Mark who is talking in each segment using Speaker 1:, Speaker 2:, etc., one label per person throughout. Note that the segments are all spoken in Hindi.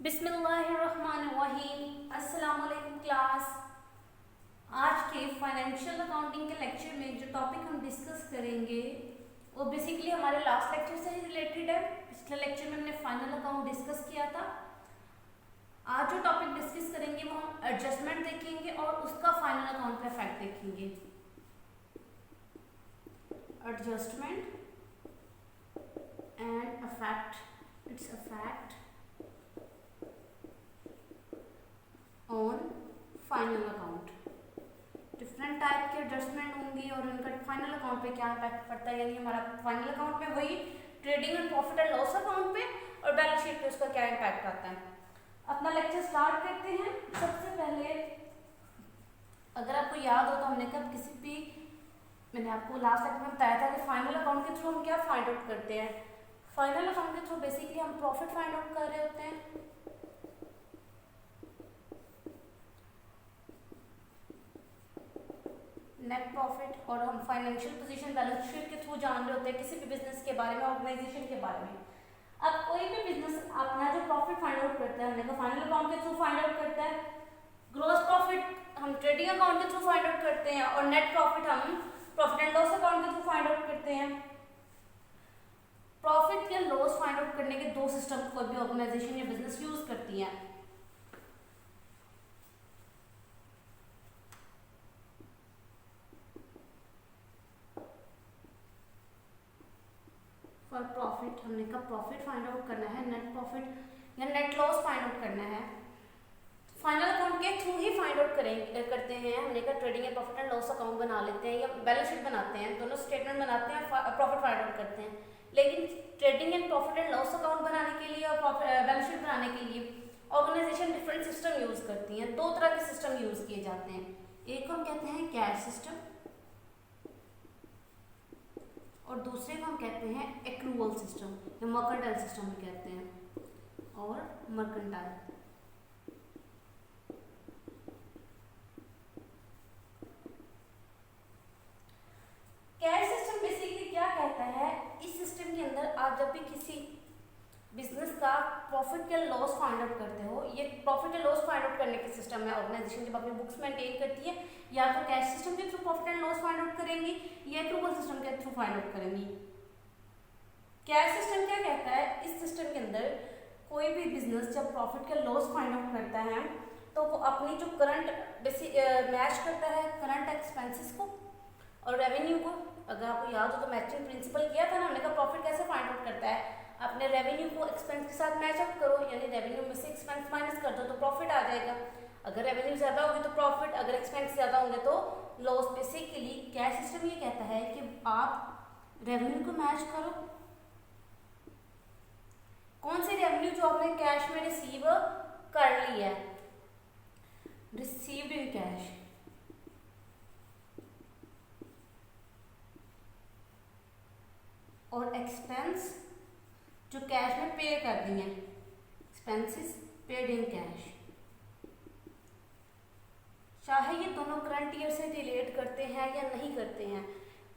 Speaker 1: बिस्मिल्लाहिर्रहमानिर्रहीम। अस्सलाम वालेकुम क्लास। आज के फाइनेंशियल अकाउंटिंग के लेक्चर में जो टॉपिक हम डिस्कस करेंगे वो बेसिकली हमारे लास्ट लेक्चर से ही रिलेटेड है। पिछले लेक्चर में हमने फाइनल अकाउंट डिस्कस किया था। आज जो टॉपिक डिस्कस करेंगे वो हम एडजस्टमेंट देखेंगे और उसका फाइनल अकाउंट पे इफेक्ट देखेंगे। Adjustment and effect, its effect on final account. Different type के एडजस्टमेंट होंगी और इनका फाइनल अकाउंट पे क्या इम्पैक्ट पड़ता है, यानी हमारा फाइनल अकाउंट में वही trading and profit and loss account पे और बैलेंस शीट पे उसका क्या इम्पैक्ट आता है। अपना लेक्चर स्टार्ट करते हैं। सबसे पहले अगर आपको याद हो तो हमने कब मैंने आपको लास्ट लेक्चर में बताया था कि फाइनल अकाउंट के थ्रू हम क्या फाइंड आउट करते हैं। फाइनल अकाउंट के थ्रू बेसिकली हम प्रॉफिट फाइंड आउट कर रहे होते हैं, नेट प्रॉफिट, और हम फाइनेंशियल पोजीशन बैलेंस शीट के थ्रू जान रहे होते हैं किसी भी बिजनेस के बारे में, ऑर्गेनाइजेशन के बारे में। अब कोई भी बिजनेस अपना जो प्रॉफिट फाइंड आउट करता है, हमने कहा फाइनल अकाउंट के थ्रू फाइंड आउट करता है। ग्रॉस प्रॉफिट हम ट्रेडिंग अकाउंट के थ्रू फाइंड आउट करते हैं और नेट प्रॉफिट हम प्रॉफिट एंड लॉस अकाउंट के थ्रू फाइंड आउट करते हैं। प्रॉफिट या लॉस फाइंड आउट करने के दो सिस्टम कोई भी ऑर्गेनाइजेशन या बिजनेस यूज करती है। फॉर प्रॉफिट हमने कब प्रॉफिट फाइंड आउट करना है, नेट प्रॉफिट या नेट लॉस फाइंड आउट करना है, फाइनल अकाउंट के थ्रू ही फाइंड आउट करते हैं। हमने कहा trading and profit and loss account बना लेते हैं या बैलेंस शीट बनाते हैं, दोनों स्टेटमेंट बनाते हैं, प्रॉफिट फाइंड आउट करते हैं। लेकिन trading and profit and loss account बनाने के लिए और बैलेंस शीट बनाने के लिए ऑर्गेनाइजेशन डिफरेंट सिस्टम यूज करती हैं। दो तरह के सिस्टम यूज किए जाते हैं, एक को हम कहते हैं कैश सिस्टम और दूसरे को हम कहते हैं एक्रूवल सिस्टम या मर्केंटाइल सिस्टम भी कहते हैं। और मर्केंटाइल कैश सिस्टम बेसिकली क्या कहता है, इस सिस्टम के अंदर आप जब भी किसी बिजनेस का प्रॉफिट या लॉस फाइंड आउट करते हो, ये प्रॉफिट या लॉस फाइंड आउट करने के सिस्टम है। ऑर्गेनाइजेशन जब अपनी बुक्स मेंटेन करती है या तो कैश सिस्टम के through profit and loss find out करेंगी या एक्रूवल सिस्टम के थ्रू फाइंड आउट करेंगी। कैश सिस्टम क्या कहता है, इस सिस्टम के अंदर कोई भी बिजनेस जब प्रॉफिट या लॉस फाइंड आउट करता है तो वो अपनी जो करंट मैच करता है करंट एक्सपेंसेस को और रेवेन्यू को। अगर आपको याद हो तो मैचिंग प्रिंसिपल किया था ना, हमने कहा प्रॉफिट कैसे फाइंड आउट करता है, अपने रेवेन्यू को एक्सपेंस के साथ मैच अप करो, यानी रेवेन्यू में से एक्सपेंस माइनस कर दो तो प्रॉफिट आ जाएगा। अगर रेवेन्यू ज्यादा होगी तो प्रॉफिट, अगर एक्सपेंस ज्यादा होंगे तो लॉस। बेसिकली कैश सिस्टम ये कहता है कि आप रेवेन्यू को मैच करो, कौन सी रेवेन्यू जो आपने कैश में रिसीव कर ली है, रिसीव्ड इन कैश, और एक्सपेंस जो कैश में पे कर दी है, एक्सपेंसेस पेड इन कैश। चाहे ये दोनों करंट ईयर से रिलेट करते हैं या नहीं करते हैं,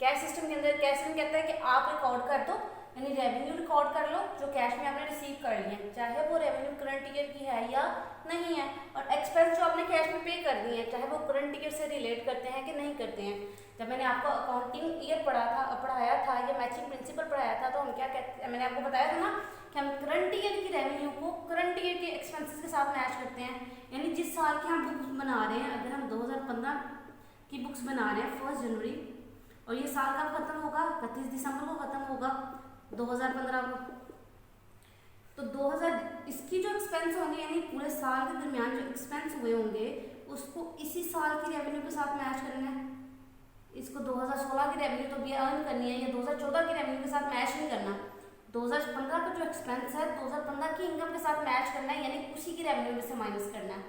Speaker 1: कैश सिस्टम के अंदर कैश सिस्टम कहता है कि आप रिकॉर्ड कर दो, यानी रेवेन्यू रिकॉर्ड कर लो जो कैश में आपने रिसीव कर लिए, चाहे वो रेवेन्यू करंट ईयर की है या नहीं है। और एक्सपेंस जो आपने कैश में पे कर दिए हैं, चाहे वो करंट ईयर से रिलेट करते हैं कि नहीं करते हैं। जब मैंने आपको अकाउंटिंग ईयर पढ़ाया था या मैचिंग प्रिंसिपल पढ़ाया था तो हम क्या कहते हैं, मैंने आपको बताया था ना कि हम करंट ईयर की रेवेन्यू को करंट ईयर के एक्सपेंसेस के साथ मैच करते हैं। यानी जिस साल की हम बुक्स बना रहे हैं, अगर हम 2015 की बुक्स बना रहे हैं 1 जनवरी और ये साल कब खत्म होगा, 31 दिसंबर को खत्म होगा 2015 को, तो 2000 इसकी जो एक्सपेंस होंगे यानी पूरे साल के दरमियान जो एक्सपेंस हुए होंगे उसको इसी साल की रेवेन्यू के साथ मैच करना है। इसको 2016 की रेवेन्यू तो भी अर्न करनी है या 2014 की रेवेन्यू के साथ मैच नहीं करना। 2015 का जो एक्सपेंस है 2015 की इनकम के साथ मैच करना है, यानी उसी की रेवेन्यू में से माइनस करना है।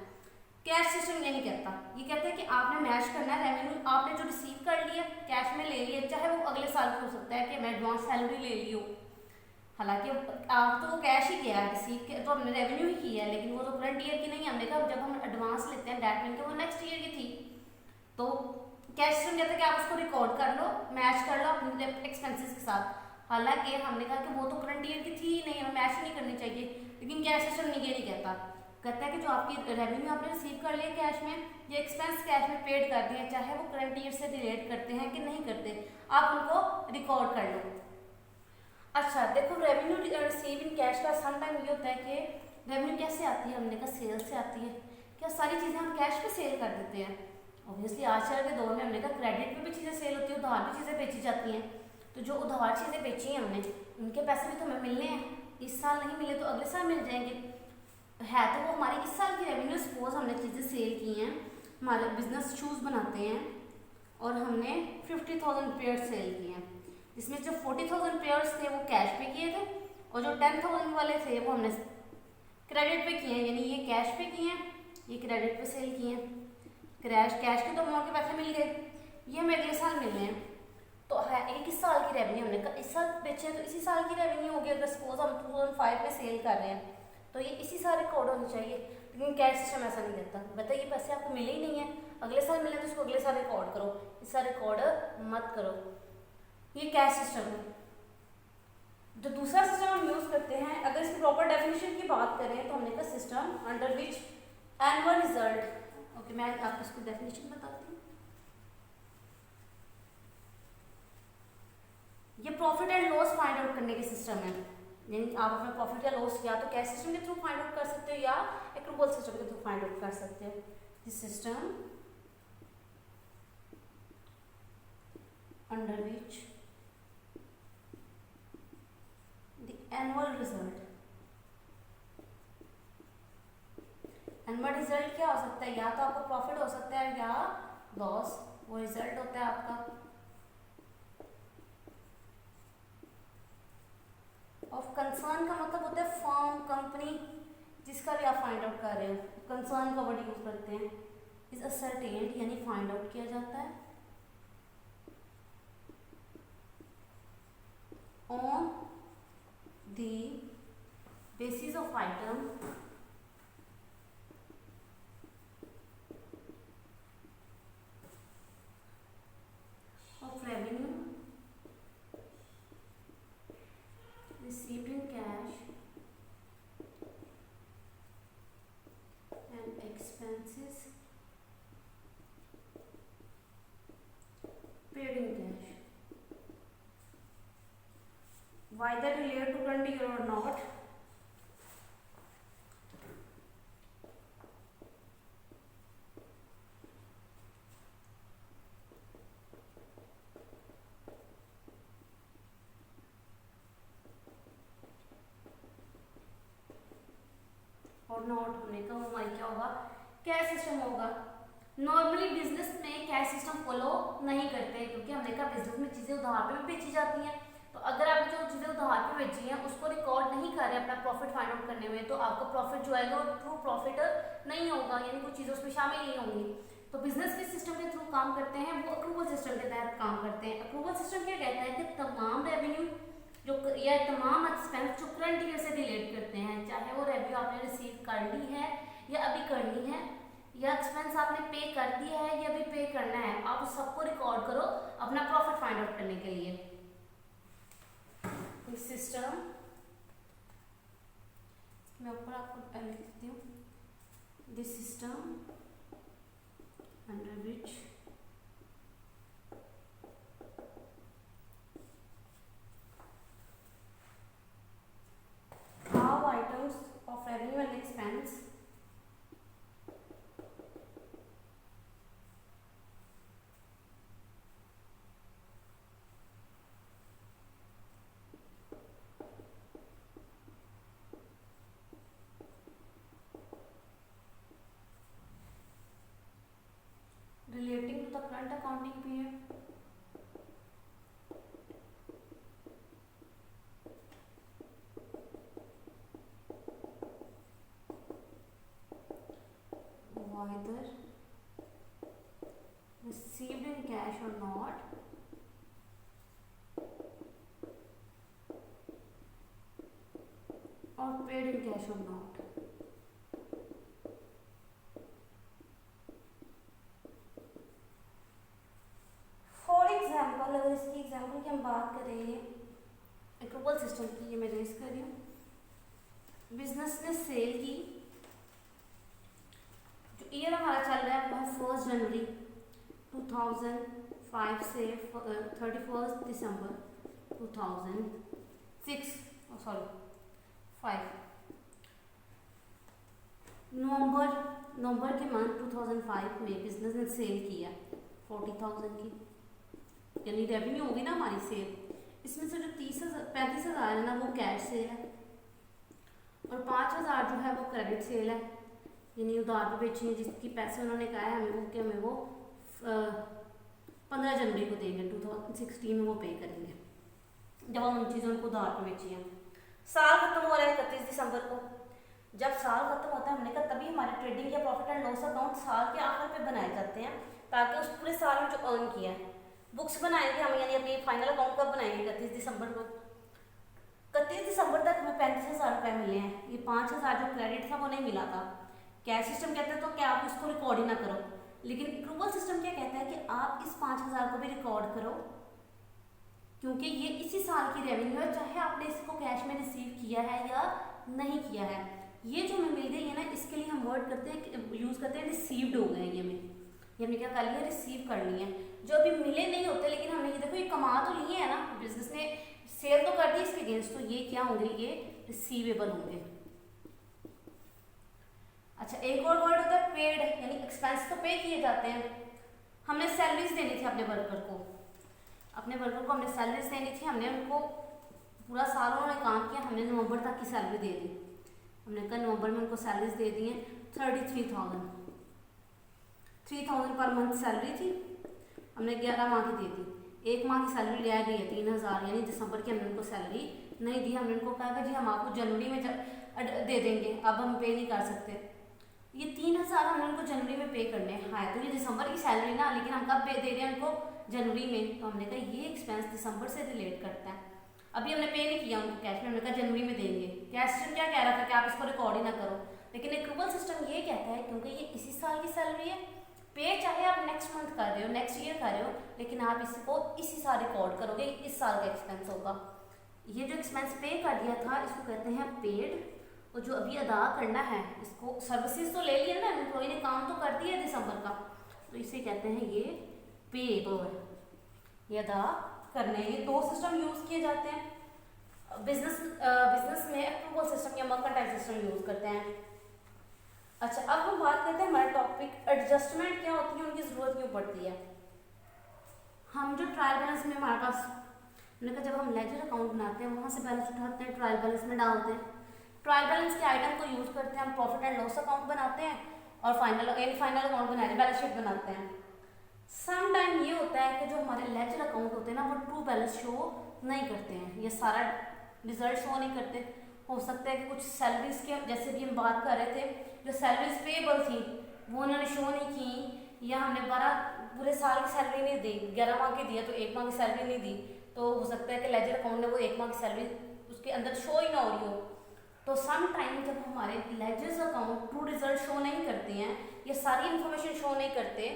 Speaker 1: कैश सिस्टम ये नहीं कहता, ये कहता है कि आपने मैच करना है रेवेन्यू आपने जो रिसीव कर लिया कैश में ले लिया, चाहे वो अगले साल हो सकता है कि मैं एडवांस सैलरी ले ली हो, हालांकि आप तो वो कैश ही किया है रिसीव के, तो हमने रेवेन्यू ही की है, लेकिन वो तो करंट ईयर की नहीं। हमने कहा जब हम एडवांस लेते हैं डेट मीन के वो नेक्स्ट ईयर की थी, तो कैश सिस्टम कहता है कि आप उसको रिकॉर्ड कर लो, मैच कर लो अपने एक्सपेंसेस के साथ। हालांकि हमने कहा कि वो तो करंट ईयर की थी ही नहीं, हमें मैच नहीं करनी चाहिए। लेकिन कैश सिस्टम ये नहीं कहता, कहता है कि जो आपकी रेवेन्यू आपने रिसीव कर लिया कैश में या एक्सपेंस कैश में पेड कर दिए, चाहे वो करंट ईयर से रिलेट करते हैं कि नहीं करते, आप उनको रिकॉर्ड कर लो। अच्छा देखो, रेवेन्यू रिसीव इन कैश का सम टाइम ये होता है कि रेवेन्यू कैसे आती है, हमने कहा सेल से आती है। क्या सारी चीज़ें हम कैश पे सेल कर देते हैं? ऑब्वियसली आजकल के दौर में हमने कहा क्रेडिट पे भी चीज़ें सेल होती है, उधार भी चीज़ें बेची जाती हैं। तो जो उधार चीज़ें बेची हैं हमने, उनके पैसे भी तो हमें मिलने हैं, इस साल नहीं मिले तो अगले साल मिल जाएंगे, है तो वो हमारी इस साल की रेवेन्यू। सपोज हमने चीज़ें सेल की हैं, हमारे बिजनेस शूज़ बनाते हैं और हमने 50,000 पेयर सेल किए हैं, जिसमें जो 40,000 पेयर्स थे वो कैश पे किए थे और जो 10,000 वाले थे वो हमने क्रेडिट पे किए हैं, यानी ये कैश पे किए हैं, ये क्रेडिट पे सेल किए हैं। कैश के तो अमाउंट के पैसे मिल गए, ये हमें अगले साल मिलने हैं। तो है एक इस साल की रेवेन्यू, हमने कहा इस साल बेचे तो इसी साल की रेवेन्यू होगी। अगर सपोज हम 2005 में सेल कर रहे हैं तो ये इसी साल रिकॉर्ड होनी चाहिए, लेकिन कैश सिस्टम ऐसा नहीं देता, बताइए पैसे आपको मिले ही नहीं है, अगले साल मिले तो उसको अगले साल रिकॉर्ड करो, इस साल रिकॉर्ड मत करो। ये कैश सिस्टम है। जो दूसरा सिस्टम हम यूज करते हैं, अगर इसकी प्रॉपर डेफिनेशन की बात करें तो हमने कहा system under which annual result. Okay, मैं आपको इसकी डेफिनेशन बताती हूँ। ये profit and loss find out करने के सिस्टम है, यानी आप अपना प्रॉफिट या लॉस या तो कैश सिस्टम के थ्रू फाइंड आउट कर सकते हो या एक्रूवल सिस्टम के थ्रू फाइंड आउट कर सकते हो। This system under which the annual result, annual result क्या हो सकता है, या तो आपका प्रॉफिट हो सकता है या लॉस, वो रिजल्ट होता है आपका। ऑफ कंसर्न का मतलब होता है फर्म, कंपनी, जिसका भी आप फाइंड आउट कर रहे हो, कंसर्न का वर्ड यूज करते हैं। इज असरटेन्ड यानी फाइंड आउट किया जाता है on the basis of item of revenue received in cash and expenses paid in cash, whether related to current year or not, और नॉट होने का वो हमारी क्या होगा, कैश सिस्टम होगा। नॉर्मली बिजनेस में कैश सिस्टम फॉलो नहीं करते, क्योंकि हमने कहा बिजनेस में चीज़ें उधार पे भी बेची जाती हैं। तो अगर आप जो चीज़ें उधार पे बेची हैं उसको रिकॉर्ड नहीं कर रहे अपना प्रॉफिट फाइंड आउट करने में, तो आपका प्रॉफिट जो आएगा वो ट्रू प्रॉफिट नहीं होगा, यानी कुछ चीज़ें उसमें शामिल नहीं होंगी। तो बिजनेस के सिस्टम के थ्रू काम करते हैं वो अक्रूवल सिस्टम के तहत काम करते हैं। अक्रूवल सिस्टम क्या कहता है कि तमाम रेवेन्यू जो या तमाम एक्सपेंस जो करंट ईयर से रिलेट करते हैं, चाहे वो रेवेन्यू आपने रिसीव कर ली है या अभी करनी है, या एक्सपेंस आपने पे कर दिया है या अभी पे करना है, आप उस सबको रिकॉर्ड करो अपना प्रॉफिट फाइंड आउट करने के लिए। सिस्टम मैं ऊपर आपको लिख देती हूँ, this system under which how items of revenue and expense relating to the current accounting period whether received in cash or not, or paid in cash or not। For example, अगर इसकी एग्जाम्पल की हम बात करें एक्रूवल सिस्टम की, ये मैं रेस कर रही हूँ। बिजनेस बिजनेस ने सेल की, जो ईयर हमारा चल रहा है वो 1 जनवरी 2005 से 31 दिसंबर 2006 5 नवंबर के मंथ 2005 में बिजनेस ने सेल किया 40,000 की, यानी रेवेन्यू होगी ना हमारी सेल। इसमें से जो 35,000 है ना वो कैश सेल है, और 5,000 जो है वो क्रेडिट सेल है, यानी उधार पे बेचेंगे, जिसकी पैसे उन्होंने कहा है हमें वो 15 जनवरी को देंगे 2016 में वो पे करेंगे, जब हम उन चीज़ों को उधार पे बेची हैं। साल खत्म हो रहा है 31 दिसंबर को। जब साल खत्म होता है हमने कहा तभी हमारे ट्रेडिंग या प्रॉफिट एंड लॉस अकाउंट साल के आखिर पे बनाए जाते हैं, ताकि उस पूरे साल में जो अर्न किया है बुक्स बनाएंगे हम, यानी अपनी फाइनल अकाउंट कब बनाएंगे 31 दिसंबर को। 31 दिसंबर तक हमें 35,000 रुपये मिले हैं, ये 5,000 जो क्रेडिट था वो नहीं मिला था। कैश सिस्टम कहते हैं तो क्या आप उसको रिकॉर्ड ही ना करो, लेकिन एक्रूवल सिस्टम क्या कहता है कि आप इस 5,000 को भी रिकॉर्ड करो, क्योंकि ये इसी साल की रेवेन्यू है, चाहे आपने इसको कैश में रिसीव किया है या नहीं किया है। ये जो हमें मिल गई है ना, इसके लिए हम वर्ड करते हैं, यूज़ करते हैं रिसीव्ड हो गए हैं। ये हमने क्या कर लिया, रिसीव कर लिए हैं। जो अभी मिले नहीं होते, लेकिन हमने ये देखो ये कमा तो लिए है ना, बिजनेस ने सेल तो कर दी इसके अगेंस्ट, तो ये क्या होंगे, ये रिसीवेबल होंगे। अच्छा, एक और वर्ड होता है पेड, यानी एक्सपेंस तो पे किए जाते हैं। हमने सैलरीज देनी थी अपने वर्कर को हमने सैलरीज देनी थी, हमने उनको पूरा साल उन्होंने काम किया, हमने नवंबर तक की सैलरी दे दी। हमने कहा नवंबर में उनको सैलरीज दे दी हैं 3,000 पर मंथ सैलरी थी, हमने 11 माह की दे दी। 1 माह की सैलरी रह गई है 3,000, यानी दिसंबर की हमने उनको सैलरी नहीं दी। हमने उनको कहा कि जी हम आपको जनवरी में दे देंगे, अब हम पे नहीं कर सकते। ये 3,000 हमने उनको जनवरी में पे करने हैं। हाँ, तो ये दिसंबर की सैलरी ना, लेकिन हम कब दे रहे हैं उनको, जनवरी में। तो हमने कहा ये एक्सपेंस दिसंबर से रिलेट करता है। अभी हमने पे नहीं किया उनको कैश में, हमने कहा जनवरी में देंगे। कैश सिस्टम क्या कह रहा था कि आप इसको रिकॉर्ड ही ना करो, लेकिन एक्रूवल सिस्टम ये कहता है क्योंकि ये इसी साल की सैलरी है, पे चाहे आप नेक्स्ट मंथ कर रहे हो, नेक्स्ट ईयर कर रहे हो, लेकिन आप इसको इसी साल रिकॉर्ड करोगे, इस साल का एक्सपेंस होगा। ये जो एक्सपेंस पे कर दिया था इसको कहते हैं पेड, और जो अभी अदा करना है इसको, सर्विसेज तो ले लिया ना, एम्प्लॉय ने काम तो कर दिया दिसंबर का, तो इसे कहते हैं ये पेएबल है, ये अदा करने। ये 2 सिस्टम यूज किए जाते हैं बिजनेस में, एक्रूवल सिस्टम या मर्केंटाइल सिस्टम यूज करते हैं। अच्छा, अब हम बात करते हैं हमारा टॉपिक एडजस्टमेंट क्या होती है, उनकी जरूरत क्यों पड़ती है। हम जो ट्रायल बैलेंस में हमारे पास, मैंने कहा जब हम लेजर अकाउंट बनाते हैं वहाँ से बैलेंस उठाते हैं, ट्रायल बैलेंस में डालते हैं। ट्रायल बैलेंस के आइटम को यूज करते हैं हम प्रॉफिट एंड लॉस अकाउंट बनाते हैं, और फाइनल अकाउंट बनाते हैं, बैलेंस शीट बनाते हैं। सम टाइम ये होता है कि जो हमारे लेजर अकाउंट होते हैं ना, वो ट्रू बैलेंस शो नहीं करते हैं, ये सारा रिजल्ट शो नहीं करते। हो सकता है कि कुछ सैलरीज के, जैसे भी हम बात कर रहे थे, जो सैलरीज पेएबल थी वो उन्होंने शो नहीं की, या हमने 12 पूरे साल की सैलरी नहीं दी, 11 माह की दिया तो 1 माह की सैलरी नहीं दी, तो हो सकता है कि लेजर अकाउंट ने वो 1 माह की सैलरी उसके अंदर शो ही ना हो रही हो। तो सम टाइम जब हमारे ledgers account true result show नहीं करते हैं, ये सारी इन्फॉर्मेशन शो नहीं करते,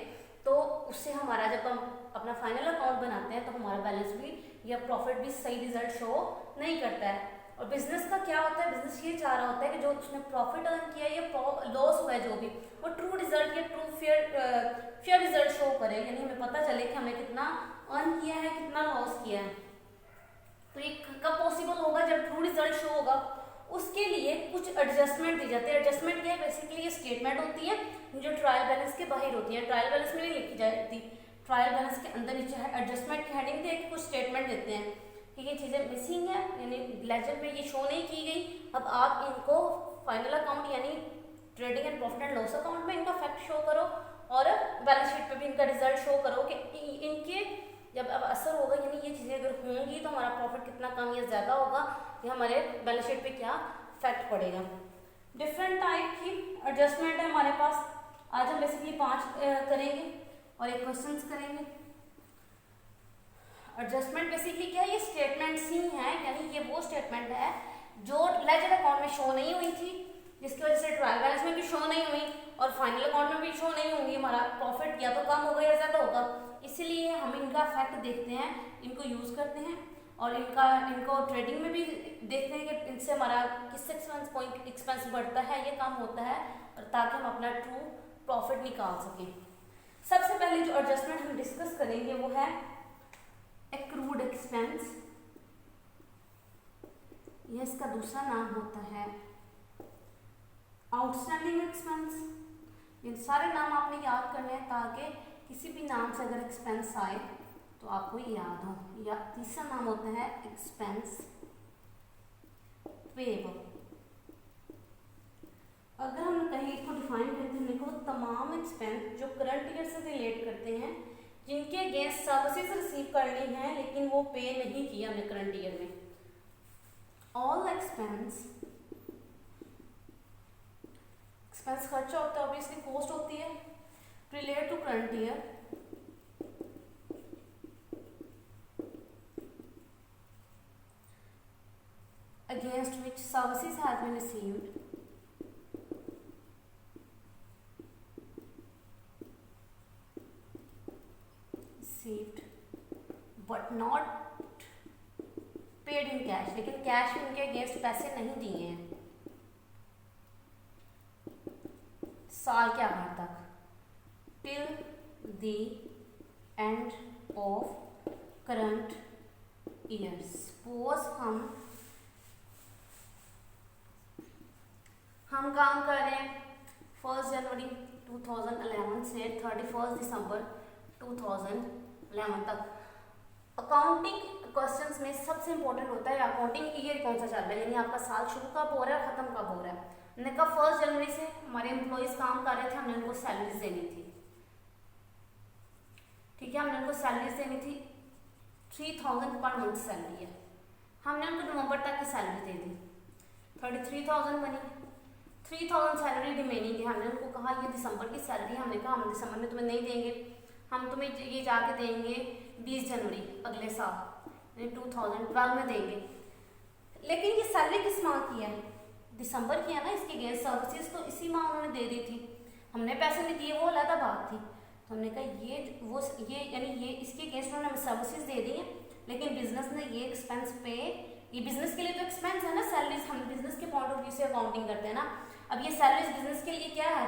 Speaker 1: तो उससे हमारा जब हम अपना फाइनल अकाउंट बनाते हैं तो हमारा बैलेंस भी या प्रॉफिट भी सही रिजल्ट शो नहीं करता है। और बिजनेस का क्या होता है, बिजनेस ये चाह रहा होता है कि जो उसने प्रॉफिट अर्न किया या लॉस हुआ है जो भी, वो ट्रू रिजल्ट या ट्रू फेयर रिजल्ट शो करे, यानी हमें पता चले कि हमने कितना अर्न किया है, कितना लॉस किया है। तो ये कब पॉसिबल होगा, जब ट्रू रिजल्ट शो होगा। उसके लिए कुछ एडजस्टमेंट दी जाती है। एडजस्टमेंट क्या है, बेसिकली ये स्टेटमेंट होती है जो ट्रायल बैलेंस के बाहर होती है, ट्रायल बैलेंस में नहीं लिखी जाती, ट्रायल बैलेंस के अंदर नीचे एडजस्टमेंट की हेडिंग दे के कुछ स्टेटमेंट देते हैं कि ये चीज़ें मिसिंग है, यानी लेजर में ये शो नहीं की गई, अब आप इनको फाइनल अकाउंट यानी trading and profit and loss account में इनका फैक्ट शो करो, और बैलेंस शीट पे भी इनका रिजल्ट शो करो कि इनके जब अब असर होगा, यानी ये चीज़ें अगर होंगी तो हमारा प्रॉफिट कितना कम या ज़्यादा होगा, या हमारे बैलेंस शीट पे क्या इफेक्ट पड़ेगा। डिफरेंट टाइप की एडजस्टमेंट है हमारे पास। आज हम बेसिकली 5 करेंगे और एक क्वेश्चंस करेंगे। एडजस्टमेंट बेसिकली क्या है, ये स्टेटमेंट्स ही हैं, यानी ये वो स्टेटमेंट है जो लेजर अकाउंट में शो नहीं हुई थी, जिसकी वजह से ट्रायल बैलेंस में भी शो नहीं हुई और फाइनल अकाउंट में भी शो नहीं होंगी। हमारा प्रॉफिट या तो कम होगा या ज़्यादा होगा, इसीलिए हम इनका फैक्ट देखते हैं, इनको यूज़ करते हैं और इनको ट्रेडिंग में भी देखते हैं कि इनसे हमारा किस एक्सपेंस बढ़ता है या कम होता है, और ताकि हम अपना ट्रू प्रॉफिट निकाल सकें। सबसे पहले जो एडजस्टमेंट हम डिस्कस करेंगे वो है एक्रूड एक्सपेंस, यह इसका दूसरा नाम होता है आउटस्टैंडिंग एक्सपेंस। ये सारे नाम आपने याद करने हैं ताकि किसी भी नाम से अगर एक्सपेंस आए तो आपको याद हो। या तीसरा नाम होता है एक्सपेंस पेएबल। अगर हम कहीं इसको डिफाइन करते हैं, देखो तमाम एक्सपेंस जो करंट ईयर से रिलेट करते हैं, जिनके अगेंस्ट सर्विसेज रिसीव करनी है लेकिन वो पे नहीं किया हमने करंट ईयर में। ऑल एक्सपेंस खर्चा होता है, ऑब्वियसली कॉस्ट होती है, relate to current year against which services has been received but not paid in cash, लेकिन कैश में उनके अगेंस्ट पैसे नहीं दिए हैं साल के आखिर तक, till the end of current year. Suppose हम काम कर रहे हैं 1 जनवरी 2011 से 31 दिसंबर 2011 तक। अकाउंटिंग क्वेश्चंस में सबसे इंपॉर्टेंट होता है अकाउंटिंग ईयर कौन सा चल रहा है, यानी आपका साल शुरू कब हो रहा है, खत्म कब हो रहा है। हमने कहा 1 जनवरी से हमारे एम्प्लॉयज काम कर रहे थे, हमने उनको सैलरीज देनी थी, ठीक है, हमने उनको सैलरीज देनी थी 3000 पर मंथ सैलरी है, हमने उनको नवंबर तक की सैलरी दे दी, 33,000 बनी। 3,000 सैलरी रिमेनिंग है, हमने उनको कहा ये दिसंबर की सैलरी, हमने कहा हम दिसंबर में तुम्हें नहीं देंगे, हम तुम्हें ये जाके देंगे 20 जनवरी अगले साल 2012 में देंगे। लेकिन ये सैलरी किस माह की है, दिसंबर की है ना, इसकी गैस सर्विसेज तो इसी माह उन्होंने दे दी थी, हमने पैसे नहीं दिए, वो अलग बात थी। तो हमने कहा ये यानी ये इसके गैस उन्होंने हमें सर्विसेज दे दी हैं, लेकिन बिजनेस ने ये एक्सपेंस पे, ये बिजनेस के लिए तो एक्सपेंस है ना सैलरीज, हम बिजनेस के पॉइंट ऑफ व्यू से अकाउंटिंग करते हैं ना। अब ये सैलरीज बिजनेस के लिए क्या है,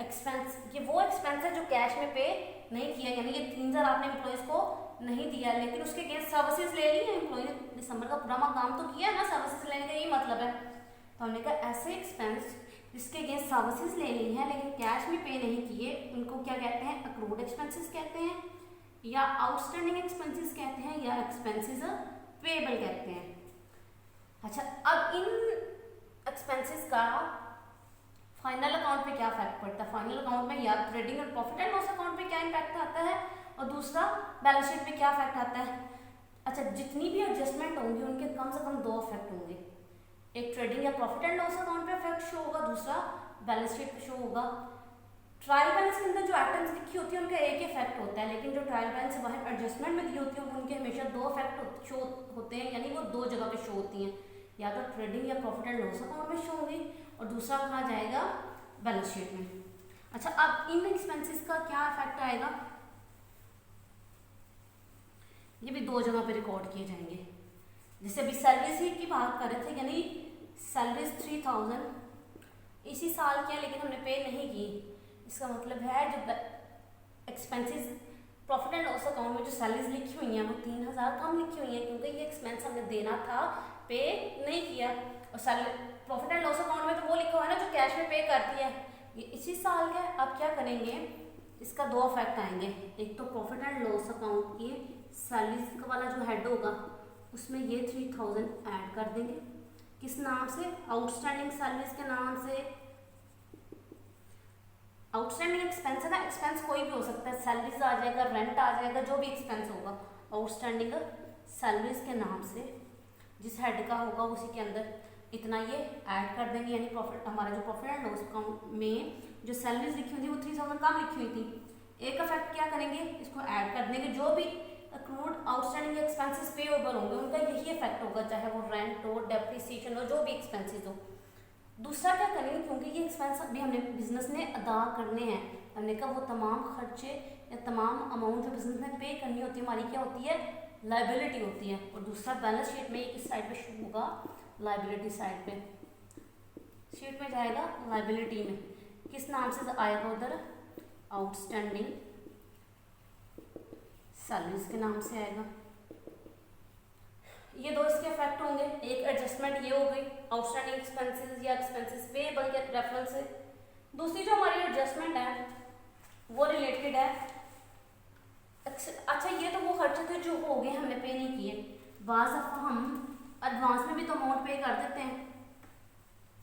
Speaker 1: एक्सपेंस, ये वो एक्सपेंस है जो कैश में पे नहीं किया, यानी ये 3,000 आपने एम्प्लॉयज को नहीं दिया, लेकिन उसके अगेंस्ट सर्विसेज ले ली है, एम्प्लॉय ने दिसंबर का पूरा काम तो किया है ना, सर्विसेज लेने का यही मतलब है। तो हमने कहा ऐसे एक्सपेंस जिसके अगेंस्ट सर्विसेज ले ली है लेकिन कैश में पे नहीं किए, उनको क्या कहते हैं, अक्रूड एक्सपेंसेस कहते हैं, या आउटस्टैंडिंग एक्सपेंसेस कहते हैं, या एक्सपेंसेस पेएबल कहते हैं। अच्छा, अब इन एक्सपेंसेस का फाइनल अकाउंट पे क्या इफेक्ट पड़ता है, फाइनल अकाउंट में या ट्रेडिंग और प्रॉफिट एंड लॉस अकाउंट पे क्या इम्पैक्ट आता है, और दूसरा बैलेंस शीट पे क्या इफेक्ट आता है। अच्छा, जितनी भी एडजस्टमेंट होंगी उनके कम से कम 2 इफेक्ट होंगे, एक ट्रेडिंग या प्रॉफिट एंड लॉस अकाउंट पे इफेक्ट शो होगा, दूसरा बैलेंस शीट पे शो होगा। ट्रायल बैलेंस के अंदर जो आइटम्स लिखी होती है उनका एक ही इफेक्ट होता है, लेकिन जो ट्रायल बैलेंस से बाहर एडजस्टमेंट में दी होती है उनके हमेशा 2 इफेक्ट शो होते हैं, यानी वो 2 जगह पे शो होती हैं, या तो ट्रेडिंग या प्रॉफिट एंड लॉस अकाउंट में शो होंगी और दूसरा कहाँ जाएगा, बैलेंस शीट में। अच्छा, अब इन एक्सपेंसेस का क्या इफेक्ट आएगा, ये भी 2 जगह पे रिकॉर्ड किए जाएंगे। जैसे अभी सैलरीज ही की बात कर रहे थे, यानी सैलरीज 3,000 इसी साल की है लेकिन हमने पे नहीं की, इसका मतलब है जो expenses profit and loss account में जो सैलरीज लिखी हुई हैं वो 3,000 कम लिखी हुई हैं, क्योंकि ये एक्सपेंस हमने देना था, पे नहीं किया। और salary profit and loss account में तो वो लिखा हुआ है ना जो कैश में पे करती है, ये इसी साल का। अब क्या करेंगे, इसका 2 इफेक्ट आएंगे, एक तो प्रॉफिट एंड लॉस अकाउंट की सैलरीज वाला जो हेड होगा उसमें ये 3,000 ऐड कर देंगे, किस नाम से, आउटस्टैंडिंग सैलरीज के नाम से। आउटस्टैंडिंग एक्सपेंस है ना, एक्सपेंस कोई भी हो सकता है, सैलरीज आ जाएगा, रेंट आ जाएगा, जो भी एक्सपेंस होगा आउटस्टैंडिंग सैलरीज के नाम से, जिस हेड का होगा उसी के अंदर इतना ये ऐड कर देंगे, यानी प्रॉफिट, हमारा जो प्रॉफिट एंड लॉस अकाउंट में जो सैलरीज लिखी हुई थी वो 3,000 कम लिखी हुई थी। एक इफेक्ट क्या करेंगे, इसको ऐड कर देंगे, जो भी अक्रूड आउटस्टैंडिंग एक्सपेंसेस पेएबल होंगे उनका यही इफेक्ट होगा, चाहे वो रेंट हो, डेप्रिसिएशन हो, जो भी एक्सपेंसेस हो। दूसरा क्या करेंगे, क्योंकि ये एक्सपेंस अभी हमने बिजनेस ने अदा करने हैं, हमने कहा वो तमाम खर्चे या तमाम अमाउंट जो बिजनेस ने पे करनी होती है हमारी क्या होती है, लाइबिलिटी होती है, और दूसरा बैलेंस शीट में किस साइड पे शो होगा, लाइबिलिटी साइड पे, शीट में जाएगा लाइबिलिटी में, किस नाम से आएगा उधर, आउटस्टैंडिंग सैलरीज के नाम से आएगा। ये दो इसके इफेक्ट होंगे, एक एडजस्टमेंट ये हो गई आउटस्टैंडिंग एक्सपेंसेस या एक्सपेंसेस पेएबल के रेफरेंस से। दूसरी जो हमारी एडजस्टमेंट है वो रिलेटेड है, अच्छा ये तो वो खर्चे थे जो हो गए हमने पे नहीं किए, बाज़ दफ़ा हम एडवांस में भी तो अमाउंट पे कर देते हैं।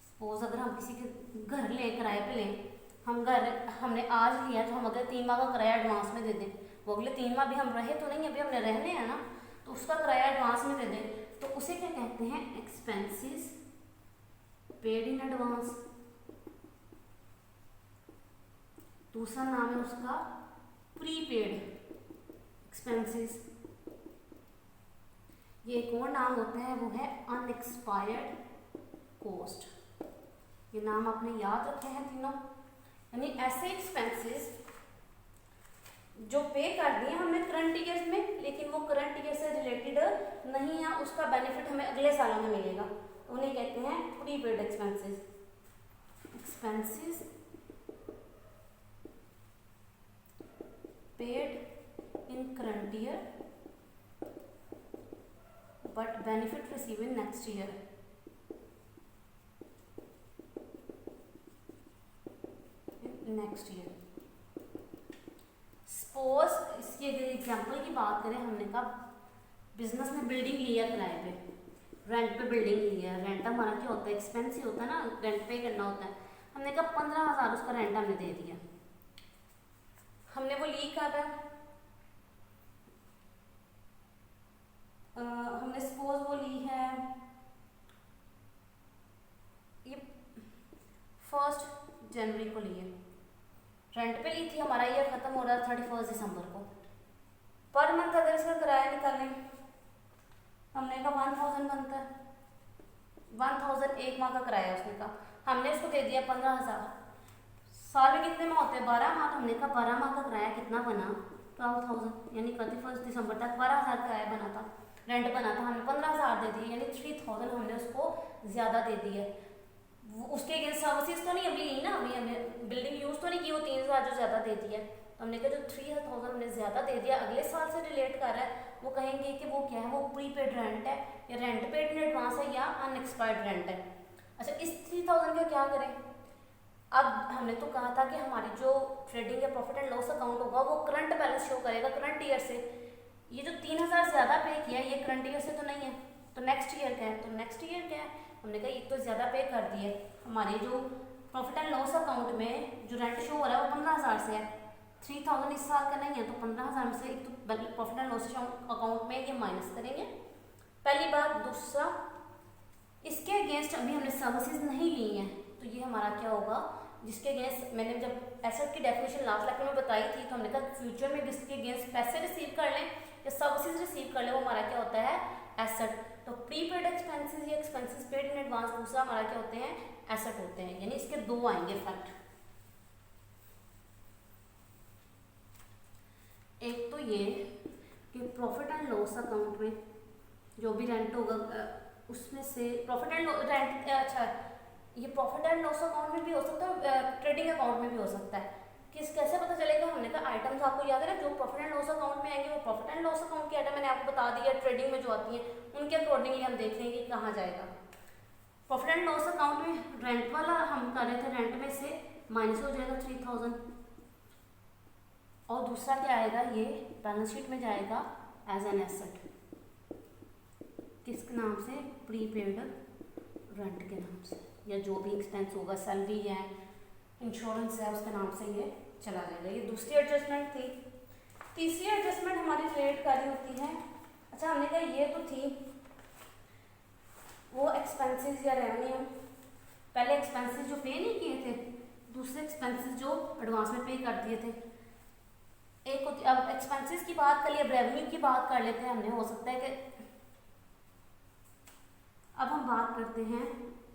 Speaker 1: सपोज अगर हम किसी के घर लें, किराए पे लें, हम घर हमने आज लिया तो हम अगर 3 माह का किराया एडवांस में दे दें, वो अगले 3 माह भी हम रहे तो नहीं, अभी हमने रहने हैं ना, तो उसका किराया एडवांस में दे दें, तो उसे क्या कहते हैं, एक्सपेंसेस पेड इन एडवांस। दूसरा नाम है उसका प्रीपेड एक्सपेंसेस। ये एक और नाम होता है, वो है अनएक्सपायर्ड कॉस्ट। ये नाम आपने याद रखे हैं तीनों, यानी ऐसे एक्सपेंसेस जो पे कर दिए हमने करंट ईयर्स में, लेकिन वो करंट ईयर से रिलेटेड नहीं है, उसका बेनिफिट हमें अगले सालों में मिलेगा, उन्हें कहते हैं prepaid expenses. Expenses paid in current year but benefit received in next year। Next year suppose इसकी अगर एग्जांपल की बात करें, हमने कहा बिजनेस में बिल्डिंग लिया किराए पे, रेंट पे बिल्डिंग लिया, रेंट हमारा क्या होता है, एक्सपेंस ही होता है ना, रेंट पे करना होता है। हमने कहा 15,000 उसका रेंट हमने दे दिया, हमने वो ली कब है, हमने सपोज वो ली है ये 1 जनवरी को ली है, रेंट पे ली थी, हमारा ईयर खत्म हो रहा है 31 दिसंबर को। पर मंथ अगर इसका किराया निकालें, हमने कहा 1000 बनता है, 1000 एक माह का किराया उसने कहा, हमने उसको दे दिया 15,000। साल में कितने माह होते हैं, 12 माह, तो हमने कहा 12 माह का किराया कितना बना, 12,000, यानी 31 दिसंबर तक 12,000 किराया बना था, रेंट बना था, हमने 15,000 दे दिए, यानी 3000 हमने उसको ज़्यादा दे दिया। उसके अगेंस्ट सर्विसेज तो नहीं अभी ली ना, अभी हमें बिल्डिंग यूज़ तो नहीं की, वो 3,000 जो ज़्यादा दे दिया, तो हमने कहा जो 3000 हमने ज़्यादा दे दिया अगले साल से रिलेट कर रहा है, वो कहेंगे कि वो क्या है, वो प्रीपेड रेंट है या रेंट पेड इन एडवांस है या अनएक्सपायर्ड रेंट है। अच्छा, इस 3000 का क्या करें, अब हमने तो कहा था कि हमारी जो ट्रेडिंग या प्रॉफिट एंड लॉस अकाउंट होगा वो करंट बैलेंस शो करेगा करंट ईयर से। ये जो 3000 ज़्यादा पे किया ये करंट ईयर से तो नहीं है, तो नेक्स्ट ईयर क्या है, तो नेक्स्ट ईयर क्या है, हमने कहा एक तो ज़्यादा पे कर दिए, हमारे जो प्रॉफिट एंड लॉस अकाउंट में जो रेंट शो हो रहा है वो 15,000 से है, 3000 इस साल का नहीं है, तो 15,000 में से एक तो प्रॉफिट एंड लॉस अकाउंट में ये माइनस करेंगे, पहली बात। दूसरा, इसके अगेंस्ट अभी हमने सर्विसेज नहीं ली हैं, तो ये हमारा क्या होगा, जिसके अगेंस्ट मैंने जब एसेट की डेफिनेशन लास्ट लेक्चर में बताई थी, तो हमने कहा फ्यूचर में जिसके अगेंस्ट पैसे रिसीव कर लें या सर्विसेज रिसीव कर लें, वो हमारा क्या होता है, एसेट। तो प्रीपेड एक्सपेंसेस या एक्सपेंसेस पेड इन एडवांस दूसरा हमारा क्या होते हैं, एसेट होते हैं, यानी इसके दो आएंगे फैक्ट। एक तो ये कि प्रॉफिट एंड लॉस अकाउंट में जो भी रेंट होगा उसमें से प्रॉफिट एंड रेंट, अच्छा ये प्रॉफिट एंड लॉस अकाउंट में भी हो सकता है, ट्रेडिंग अकाउंट में भी हो सकता है। कैसे पता चलेगा, हमने कहा आइटम्स आपको याद है, जो प्रॉफिट एंड लॉस अकाउंट में आएंगे वो प्रॉफिट एंड लॉस अकाउंट के आइटम मैंने आपको बता दिया, ट्रेडिंग में जो आती हैं उनके अकॉर्डिंगली हम देख लेंगे कहाँ जाएगा। प्रॉफिट एंड लॉस अकाउंट में रेंट वाला हम कर रहे थे, रेंट में से माइनस हो जाएगा 3000, और दूसरा क्या आएगा, ये बैलेंस शीट में जाएगा एज एन एसेट, किसके नाम से, प्रीपेड रेंट के नाम से, या जो भी एक्सपेंस होगा, सैलरी है, इंश्योरेंस है, उसके नाम से ये चला जाएगा। ये दूसरी एडजस्टमेंट थी। तीसरी एडजस्टमेंट हमारी रिलेट करी होती है, अच्छा हमने कहा ये तो थी वो एक्सपेंसेस या रेवेन्यू, पहले एक्सपेंसेस जो पे नहीं किए थे, दूसरे एक्सपेंसेस जो एडवांस में पे कर दिए थे। एक अब एक्सपेंसेस की बात कर ली, अब रेवेन्यू की बात कर लेते हैं। हमने हो सकता है कि अब हम बात करते हैं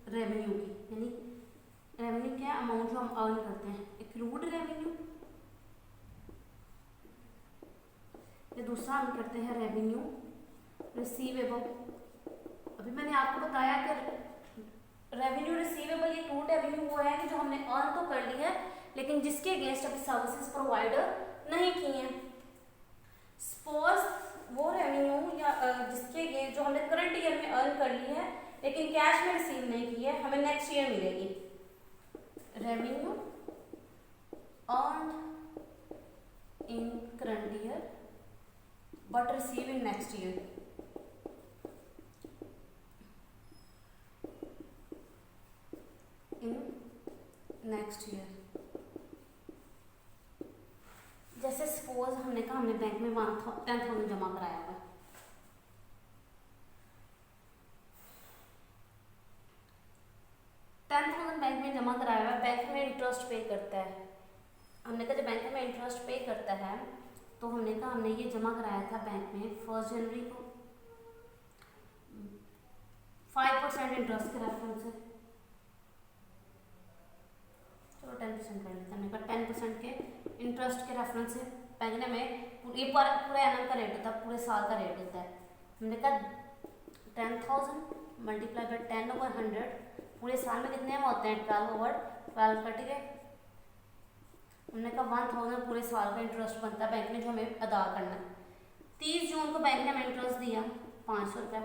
Speaker 1: रेवेन्यू की, यानी रेवेन्यू क्या है, अमाउंट जो हम अर्न करते हैं, एक्रूड रेवेन्यू, या दूसरा हम करते हैं रेवेन्यू रिसीवेबल, अभी मैंने आपको बताया कि रेवेन्यू रिसीवेबल ये टू रेवेन्यू वो है कि जो हमने अर्न तो कर ली है लेकिन जिसके अगेंस्ट अभी सर्विसेज प्रोवाइडर नहीं की हैं। सपोज वो रेवेन्यू या जिसके अगेंस्ट जो हमने करंट ईयर में अर्न कर ली है लेकिन कैश में रिसीव नहीं की है, हमें नेक्स्ट ईयर मिलेगी। Revenue earn in current year but receive in next year. In next year, जैसे सपोज हमने कहा हमने बैंक में 10,000 जमा कराया हुआ, 10,000 बैंक में जमा कराया हुआ, बैंक में इंटरेस्ट पे करता है। हमने कहा जब बैंक में इंटरेस्ट पे करता है तो हमने कहा हमने ये जमा कराया था बैंक में 1 जनवरी को 5% इंटरेस्ट के रेफरेंस से, चलो 10% कर लेते हैं। हमने कहा 10% के इंटरेस्ट के रेफरेंस से बैंक ने हमें ये पूरे एनम का रेट होता है, पूरे साल का रेट होता है। हमने कहा 10,000 मल्टीप्लाई बाई 10/100 पूरे साल में कितने में होते हैं 12/12 कट गए। हमने कहा 1,000 पूरे साल का इंटरेस्ट बनता है बैंक ने जो हमें अदा करना है। 30 जून को बैंक ने हमें इंटरेस्ट दिया 500 रुपया,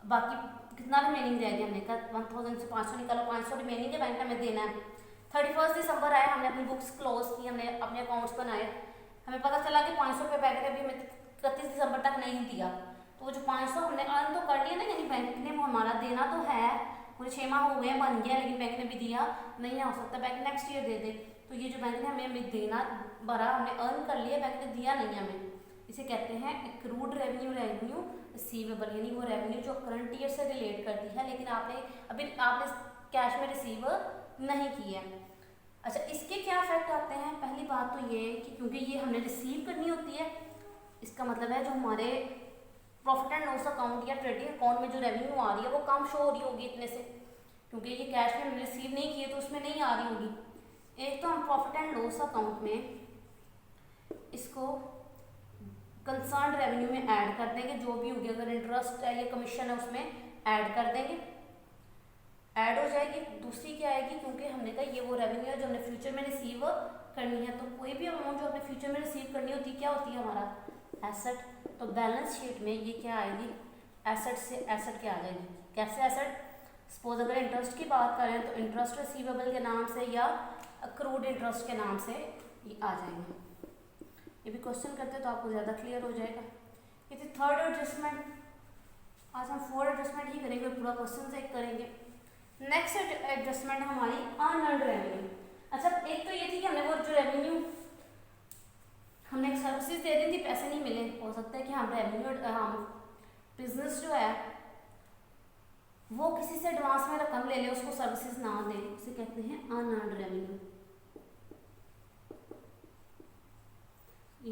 Speaker 1: बाकी कितना रिमेनिंग रह गया। हमने कहा 1,000 से 500 निकालो, 500 रिमेनिंग है बैंक ने हमें देना है। 31 दिसंबर आया, हमने अपनी बुक्स क्लोज की, हमने अपने अकाउंट्स बनाए, हमें पता चला कि 500 रुपये बैंक ने अभी हमें 31 दिसंबर तक नहीं दिया। तो वो जो 500 हमने अर्न तो कर लिया ना, यानी बैंक ने वो हमारा देना तो है, पूरे 6 माह हो गए बन गया, लेकिन बैंक ने भी दिया नहीं, हो सकता बैंक नेक्स्ट ईयर दे दे। तो ये जो बैंक ने हमें देना भरा, हमने अर्न कर लिया, बैंक ने दिया नहीं हमें, इसे कहते हैं एक्रूड रेवेन्यू रिसीवेबल, यानी वो रेवेन्यू जो करंट ईयर से रिलेट करती है लेकिन आपने कैश में रिसीव नहीं की है। अच्छा, इसके क्या इफेक्ट आते हैं? पहली बात तो ये कि क्योंकि ये हमने रिसीव करनी होती है, इसका मतलब है जो हमारे प्रॉफिट एंड लॉस अकाउंट या ट्रेडिंग अकाउंट में जो रेवेन्यू आ रही है वो कम शो हो रही होगी इतने से, क्योंकि ये कैश में रिसीव नहीं किए तो उसमें नहीं आ रही होगी। एक तो हम प्रॉफिट एंड लॉस अकाउंट में इसको कंसर्न रेवेन्यू में ऐड कर देंगे, जो भी होगी, अगर इंटरेस्ट है या कमीशन है उसमें ऐड कर देंगे, ऐड हो जाएगी। दूसरी क्या आएगी, क्योंकि हमने कहा ये वो रेवेन्यू है जो हमने फ्यूचर में रिसीव करनी है, तो कोई भी अमाउंट जो हमने फ्यूचर में रिसीव करनी होती है क्या होती है हमारा एसेट। तो बैलेंस शीट में ये क्या आएगी, एसेट से एसेट क्या आ जाएगी। कैसे एसेट? सपोज अगर इंटरेस्ट की बात करें तो इंटरेस्ट रिसीवेबल के नाम से या अक्रूड इंटरेस्ट के नाम से ये आ जाएंगे। ये भी क्वेश्चन करते तो आपको ज़्यादा क्लियर हो जाएगा। ये थी थर्ड एडजस्टमेंट। आज हम 4 एडजस्टमेंट ही करेंगे, पूरा क्वेश्चन से एक करेंगे। नेक्स्ट एडजस्टमेंट है हमारी अनअर्न्ड रेवेन्यू। अच्छा, एक तो ये थी कि हमने वो जो रेवेन्यू हमने एक सर्विसेज दे दी थी, पैसे नहीं मिले, हो सकता है कि हम बिजनेस जो है वो किसी से एडवांस में रकम ले ले, उसको सर्विसेज ना दे, उसे कहते हैं अनअर्न्ड रेवेन्यू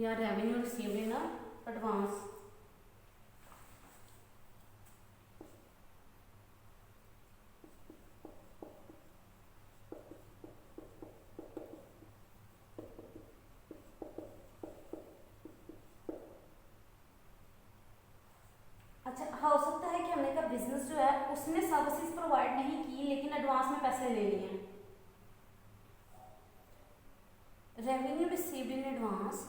Speaker 1: या रेवेन्यू रिसीव्ड इन एडवांस। अच्छा, हो सकता है कि हमने का बिजनेस जो है उसने सर्विसेज प्रोवाइड नहीं की लेकिन एडवांस में पैसे ले लिए हैं। Revenue received in advance,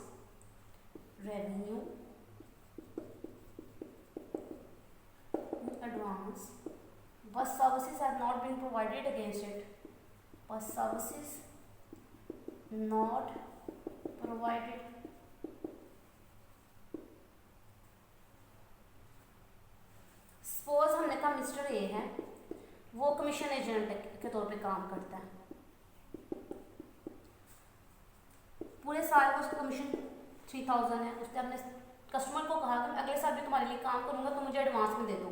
Speaker 1: revenue advance but services have not been provided against it, but services not provided suppose हमने कहा मिस्टर ए है, वो कमीशन एजेंट के तौर पे काम करता है, पूरे साल का उसका कमीशन 3,000 है। उसने अपने कस्टमर को कहा कि अगले साल भी तुम्हारे लिए काम करूंगा तो मुझे एडवांस में दे दो।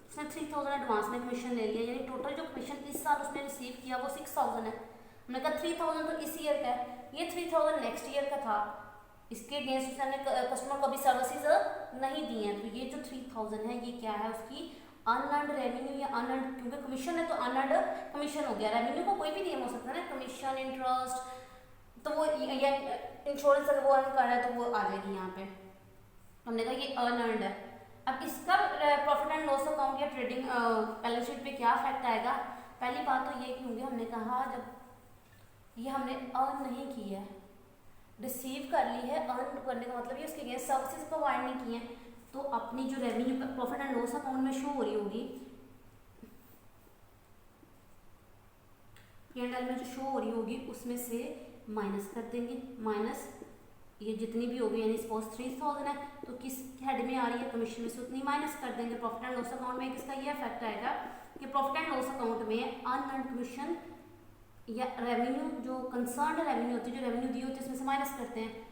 Speaker 1: उसने 3,000 एडवांस में कमीशन ले लिया, यानी टोटल जो कमीशन इस साल उसने रिसीव किया वो 6,000 है। हमने कहा 3,000 तो इस ईयर का है, ये 3,000 नेक्स्ट ईयर का था, इसके अगेंस्ट उसने कस्टमर को भी सर्विसेज नहीं दी हैं। तो ये जो 3,000 है ये क्या है, उसकी अनअर्न्ड रेवेन्यू या अनअर्न्ड, क्योंकि कमीशन है तो अनअर्न्ड कमीशन हो गया। रेवेन्यू को कोई भी नियम हो सकता है ना, कमीशन, इंटरेस्ट, तो वो या इंश्योरेंस अगर वो अर्न कर रहा है तो वो आ जाएगी यहाँ पे। हमने कहा ये अनअर्न्ड है, अब इसका प्रॉफिट एंड लॉस अकाउंट या ट्रेडिंग बैलेंस शीट पे क्या इफेक्ट आएगा। पहली बात तो ये कि होंगे, हमने कहा जब ये हमने अर्न नहीं की है, रिसीव कर ली है, अर्न करने का मतलब ये उसके अगेंस्ट सर्विसेज प्रोवाइड नहीं की हैं, तो अपनी जो revenue profit and loss account में शो हो रही होगी, P&L में जो शो हो रही होगी उसमें से माइनस कर देंगे। माइनस ये जितनी भी होगी, यानी सपोज 3000 है तो किस हेड में आ रही है, कमीशन में से उतनी माइनस कर देंगे। प्रॉफिट एंड लॉस अकाउंट में किसका ये इफेक्ट आएगा कि प्रॉफिट एंड लॉस अकाउंट में अनअर्न्ड कमीशन या रेवेन्यू, जो कंसर्न रेवेन्यू होती है, जो रेवेन्यू दी होती है, इसमें से माइनस करते हैं।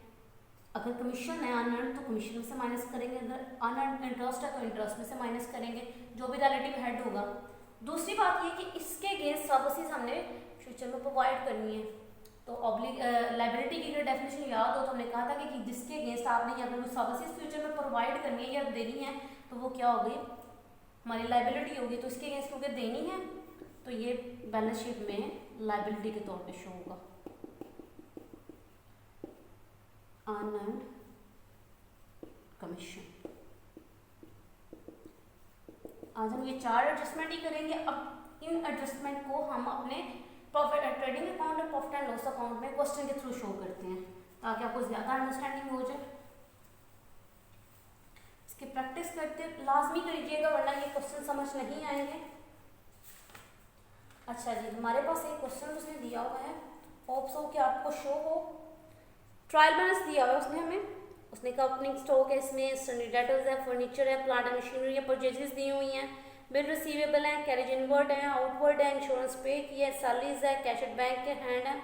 Speaker 1: अगर कमीशन है अनअर्न्ड तो कमीशन में से माइनस करेंगे, अगर अनअर्न्ड इंटरेस्ट है तो इंटरेस्ट में से माइनस करेंगे, जो भी रिलेटिव हेड होगा। दूसरी बात ये कि इसके अगेंस्ट सर्विसेज हमने फ्यूचर में प्रोवाइड करनी है। तो ऑब्लिक लाइबिलिटी की अगर डेफिनेशन याद हो तो हमने कहा था कि जिसके अगेंस्ट आपने या कोई सर्विसेज फ्यूचर में प्रोवाइड करनी है या देनी है तो वो क्या होगी, हमारी लाइबिलिटी होगी। तो इसके अगेंस्ट क्योंकि देनी है तो ये बैलेंस शीट में लाइबिलिटी के तौर पे शो होगा, अनअर्न्ड कमीशन। आज हम ये 4 एडजस्टमेंट ही करेंगे। अब इन एडजस्टमेंट को हम अपने प्रॉफिट ट्रेडिंग अकाउंट और प्रॉफिट एंड लॉस अकाउंट में क्वेश्चन के थ्रू शो करते हैं ताकि आपको ज्यादा अंडरस्टैंडिंग हो जाए। इसकी प्रैक्टिस करते लाजमी करिएगा वरना ये क्वेश्चन समझ नहीं आएंगे। अच्छा जी, हमारे पास एक क्वेश्चन उसने दिया हुआ है, होप सो कि आपको शो हो। ट्रायल बैलेंस दिया हुआ है उसने हमें, उसने कहा ओपनिंग स्टॉक है, इसमें सन्नी डेटर्स है, फर्नीचर है, प्लांट एंड मशीनरी है, परचेजेस दी हुई हैं, बिल रिसीवेबल है, कैरेज इनवर्ड है, आउटवर्ड है, इंश्योरेंस पे किया है, सैलरीज है, कैश एट बैंक के हैंड है।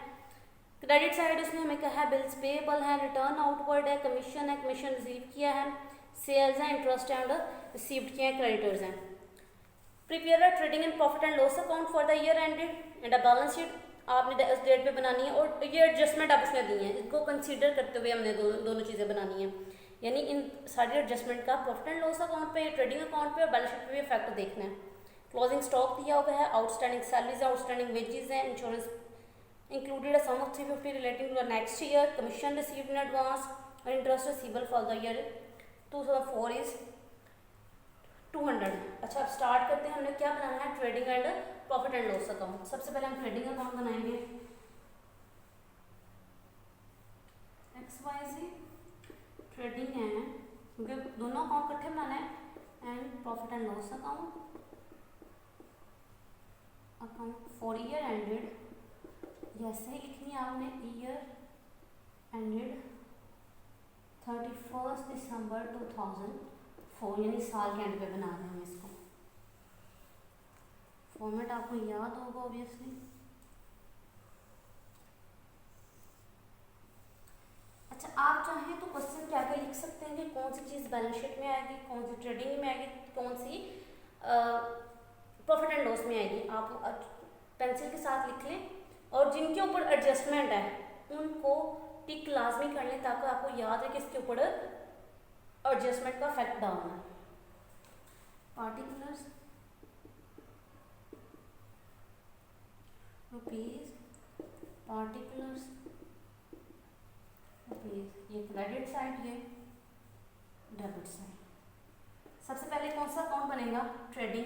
Speaker 1: क्रेडिट साइड उसने हमें कहा है बिल्स पेएबल है, रिटर्न आउटवर्ड है, कमीशन है, कमीशन रिसीव किया है, सेल्स है, इंटरेस्ट एंड रिसीव्ड किया है, क्रेडिटर्स हैं। प्रिपेयर है trading and profit and loss account for the year ended and a balance sheet आपने उस डेट पे बनानी है और ये एडजस्टमेंट आप उसने दी है, इसको कंसीडर करते हुए हमने दोनों चीज़ें बनानी है। यानी इन सारी एडजस्टमेंट का प्रॉफिट एंड लॉस अकाउंट पे, ट्रेडिंग अकाउंट पे और बैलेंस शीट पे भी इफेक्ट देखना है। क्लोजिंग स्टॉक दिया हुआ है, आउटस्टैंडिंग सैलरीज, आउटस्टैंडिंग वेजेस हैं, insurance included a sum of 350 relating to the next year, commission received in advance और interest receivable for the year 2004 is 200। अच्छा, अब स्टार्ट करते हैं। हमने क्या बनाना है, trading and profit and loss account. सबसे पहले हम ट्रेडिंग अकाउंट बनाएंगे, XYZ ट्रेडिंग है क्योंकि दोनों अकाउंट इकट्ठे बनाना है, and profit and loss account for year ended, जैसे ही लिखनी है आपने, ईयर एंडेड 31 दिसंबर 2004, यानी साल के एंड पे बना रहे हैं हम इसको। फॉर्मेट आपको याद होगा ऑब्वियसली। अच्छा, आप चाहें तो क्वेश्चन क्या क्या लिख सकते हैं कि कौन सी चीज़ बैलेंस शीट में आएगी, कौन सी ट्रेडिंग में आएगी, कौन सी प्रॉफिट एंड लॉस में आएगी। आप पेंसिल के साथ लिख लें और जिनके ऊपर एडजस्टमेंट है उनको टिक लाजमी कर लें ताकि आपको याद है कि इसके ऊपर एडजस्टमेंट का इफेक्ट डालना है। पार्टिकुलर्स रुपीज, पार्टिकुलर्स रुपीज, ये क्रेडिट साइड, ये डेबिट साइड। सबसे पहले कौन सा अकाउंट बनेगा, ट्रेडिंग।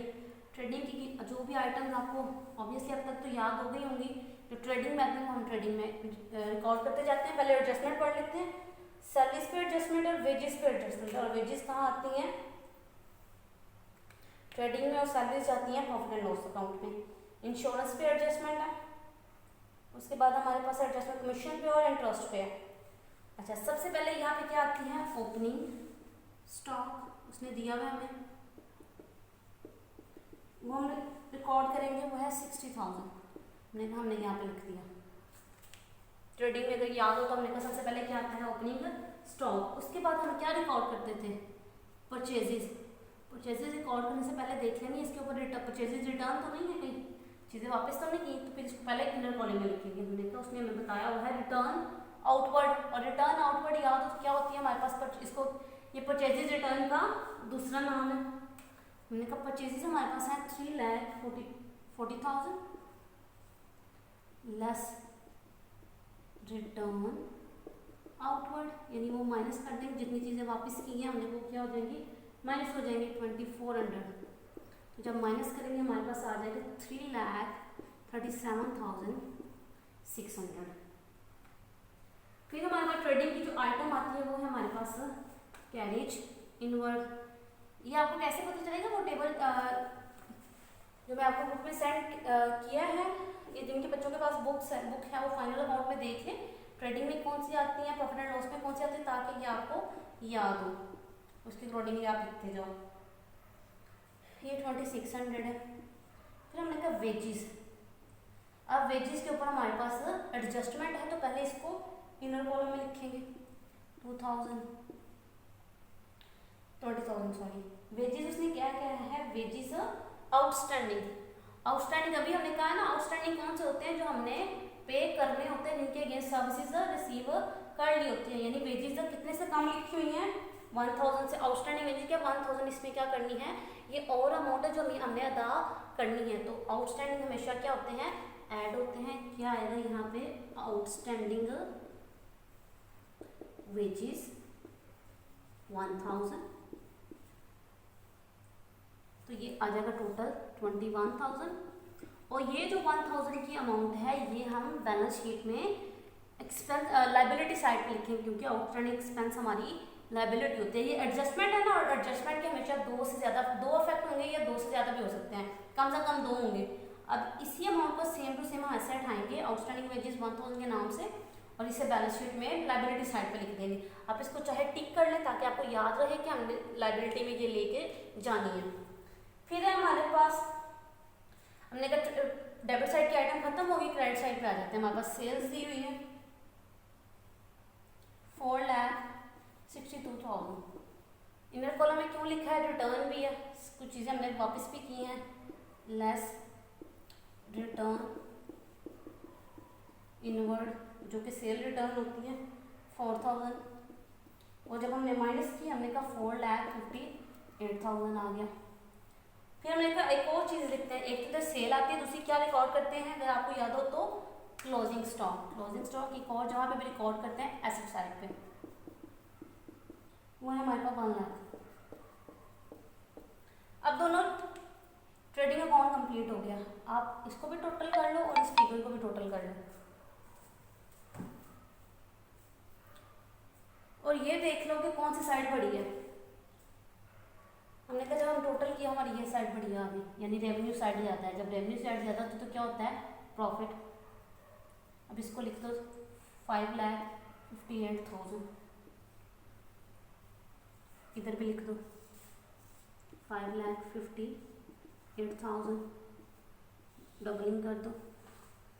Speaker 1: ट्रेडिंग की जो भी आइटम्स आपको ऑब्वियसली अब तक तो याद हो गई होंगी, तो ट्रेडिंग मेथड को हम ट्रेडिंग में रिकॉर्ड करते जाते हैं। पहले एडजस्टमेंट पढ़ लेते हैं, सैलरीज पे एडजस्टमेंट और वेजेस पे एडजस्टमेंट। और वेजेस कहाँ आती हैं, ट्रेडिंग में, और सैलरीज जाती हैं प्रॉफिट एंड लॉस अकाउंट में। इंश्योरेंस पे एडजस्टमेंट है, उसके बाद हमारे पास एडजस्टमेंट कमीशन पे और इंटरेस्ट पे है। अच्छा, सबसे पहले यहाँ पे क्या आती है, ओपनिंग स्टॉक उसने दिया हुआ हमें, वो हम रिकॉर्ड करेंगे, वो है 60,000। हमने यहाँ पे लिख दिया। ट्रेडिंग में अगर याद हो तो हमने कहा सबसे पहले क्या आता है, ओपनिंग स्टॉक। उसके बाद हम क्या रिकॉर्ड करते थे, परचेजेस। परचेजेस रिकॉर्ड करने से पहले देख लेंगे इसके ऊपर परचेजेस रिटर्न तो नहीं है, कहीं चीज़ें वापस तो नहीं की, तो फिर इसको पहले इनर कॉलम में लिखेंगे। हमने कहा उसने हमें बताया हुआ है रिटर्न आउटवर्ड, और रिटर्न आउटवर्ड याद हो तो क्या होती है हमारे पास, इसको ये परचेजेस रिटर्न का दूसरा नाम है। हमने कहा परचेजेस हमारे पास है 3,40,000 लेस रिटर्न आउटवर्ड, यानी वो माइनस कर देंगे जितनी चीज़ें वापस की हैं हमने, वो क्या हो जाएंगी, माइनस हो जाएंगे 2400। तो जब माइनस करेंगे हमारे पास आ जाएगा 3,37,600। फिर हमारे पास ट्रेडिंग की जो आइटम आती है वो है हमारे पास कैरेज इनवर्ड। ये आपको कैसे पता चलेगा, वो टेबल जो मैं आपको बुक में सेंड किया है, ये जिनके बच्चों के पास बुक है वो फाइनल अमाउंट में देख लें ट्रेडिंग में कौन सी आती है, प्रॉफिट एंड लॉस में कौन सी आती है, ताकि ये आपको याद हो, उसके अकॉर्डिंगली आप लिखते जाओ। ये 2600 है। फिर हमने कहा वेजिस। अब वेजिस के ऊपर हमारे पास एडजस्टमेंट है, तो पहले इसको इनर कॉलम में लिखेंगे 20,000 सॉरी। वेजिस उसने क्या है, वेजिस आउटस्टैंडिंग। आउटस्टैंडिंग अभी हमने कहा ना, आउटस्टैंडिंग कौन से होते हैं, जो हमने पे करने होते हैं, जिनके अगेंस्ट सर्विसेज रिसीव कर ली होती है, यानी वेजिस कितने से कम लिखी हुई हैं 1000 से। आउटस्टैंडिंग वेजिस क्या 1000, इसमें क्या करनी है, ये और अमाउंट है जो हमने अदा करनी है। तो आउटस्टैंडिंग हमेशा क्या होते हैं, ऐड होते हैं। क्या आएगा यहाँ पे, आउटस्टैंडिंग वेजिस 1000, तो ये आ जाएगा टोटल 21,000। और ये जो 1000 की अमाउंट है, ये हम बैलेंस शीट में एक्सपेंस लाइबिलिटी साइड पे लिखेंगे, क्योंकि आउटस्टैंडिंग एक्सपेंस हमारी लाइबिलिटी होती है। ये एडजस्टमेंट है ना, और एडजस्टमेंट के हमेशा दो से ज़्यादा, दो इफेक्ट होंगे या दो से ज़्यादा भी हो सकते हैं, कम से कम 2 होंगे। अब इसी अमाउंट को सेम टू सेम हम ऐसे उठाएंगे आउटस्टैंडिंग वेजेस 1000 के नाम से, और इसे बैलेंस शीट में लाइबिलिटी साइड पे लिख देंगे। आप इसको चाहे टिक कर लें ताकि आपको याद रहे कि हमने लाइबिलिटी में ये लेके जानी है। फिर है हमारे पास, हमने कहा डेबिट साइड की आइटम खत्म होगी, क्रेडिट साइड पे आ जाते हैं। हमारे पास सेल्स दी हुई है 4,62,000। इनर कॉलम में क्यों लिखा है, रिटर्न भी है, कुछ चीज़ें हमने वापस भी की हैं, लेस रिटर्न इनवर्ड, जो कि सेल रिटर्न होती है 4,000। और जब हमने माइनस की, हमने कहा 4,58,000 आ गया। फिर हमने कहा एक और चीज़ लिखते हैं, एक तो सेल आती है, दूसरी क्या रिकॉर्ड करते हैं, अगर आपको याद हो तो क्लोजिंग स्टॉक। क्लोजिंग स्टॉक एक और जहाँ पे भी रिकॉर्ड करते हैं एसेट साइड पे, वो है हमारे पास 1 लाख। अब दोनों ट्रेडिंग अकाउंट कंप्लीट हो गया, आप इसको भी टोटल कर लो और इस फिगर को भी टोटल कर लो, और ये देख लो कि कौन सी साइड बढ़ी है। हमने कहा जब हम टोटल किया हमारी ये साइड बढ़िया आ गई, यानी रेवेन्यू साइड ज़्यादा है। जब रेवेन्यू साइड ज़्यादा होती है तो क्या होता है, प्रॉफिट। अब इसको लिख दो 5,58,000, इधर भी लिख दो 5,58,000, डबलिंग कर दो।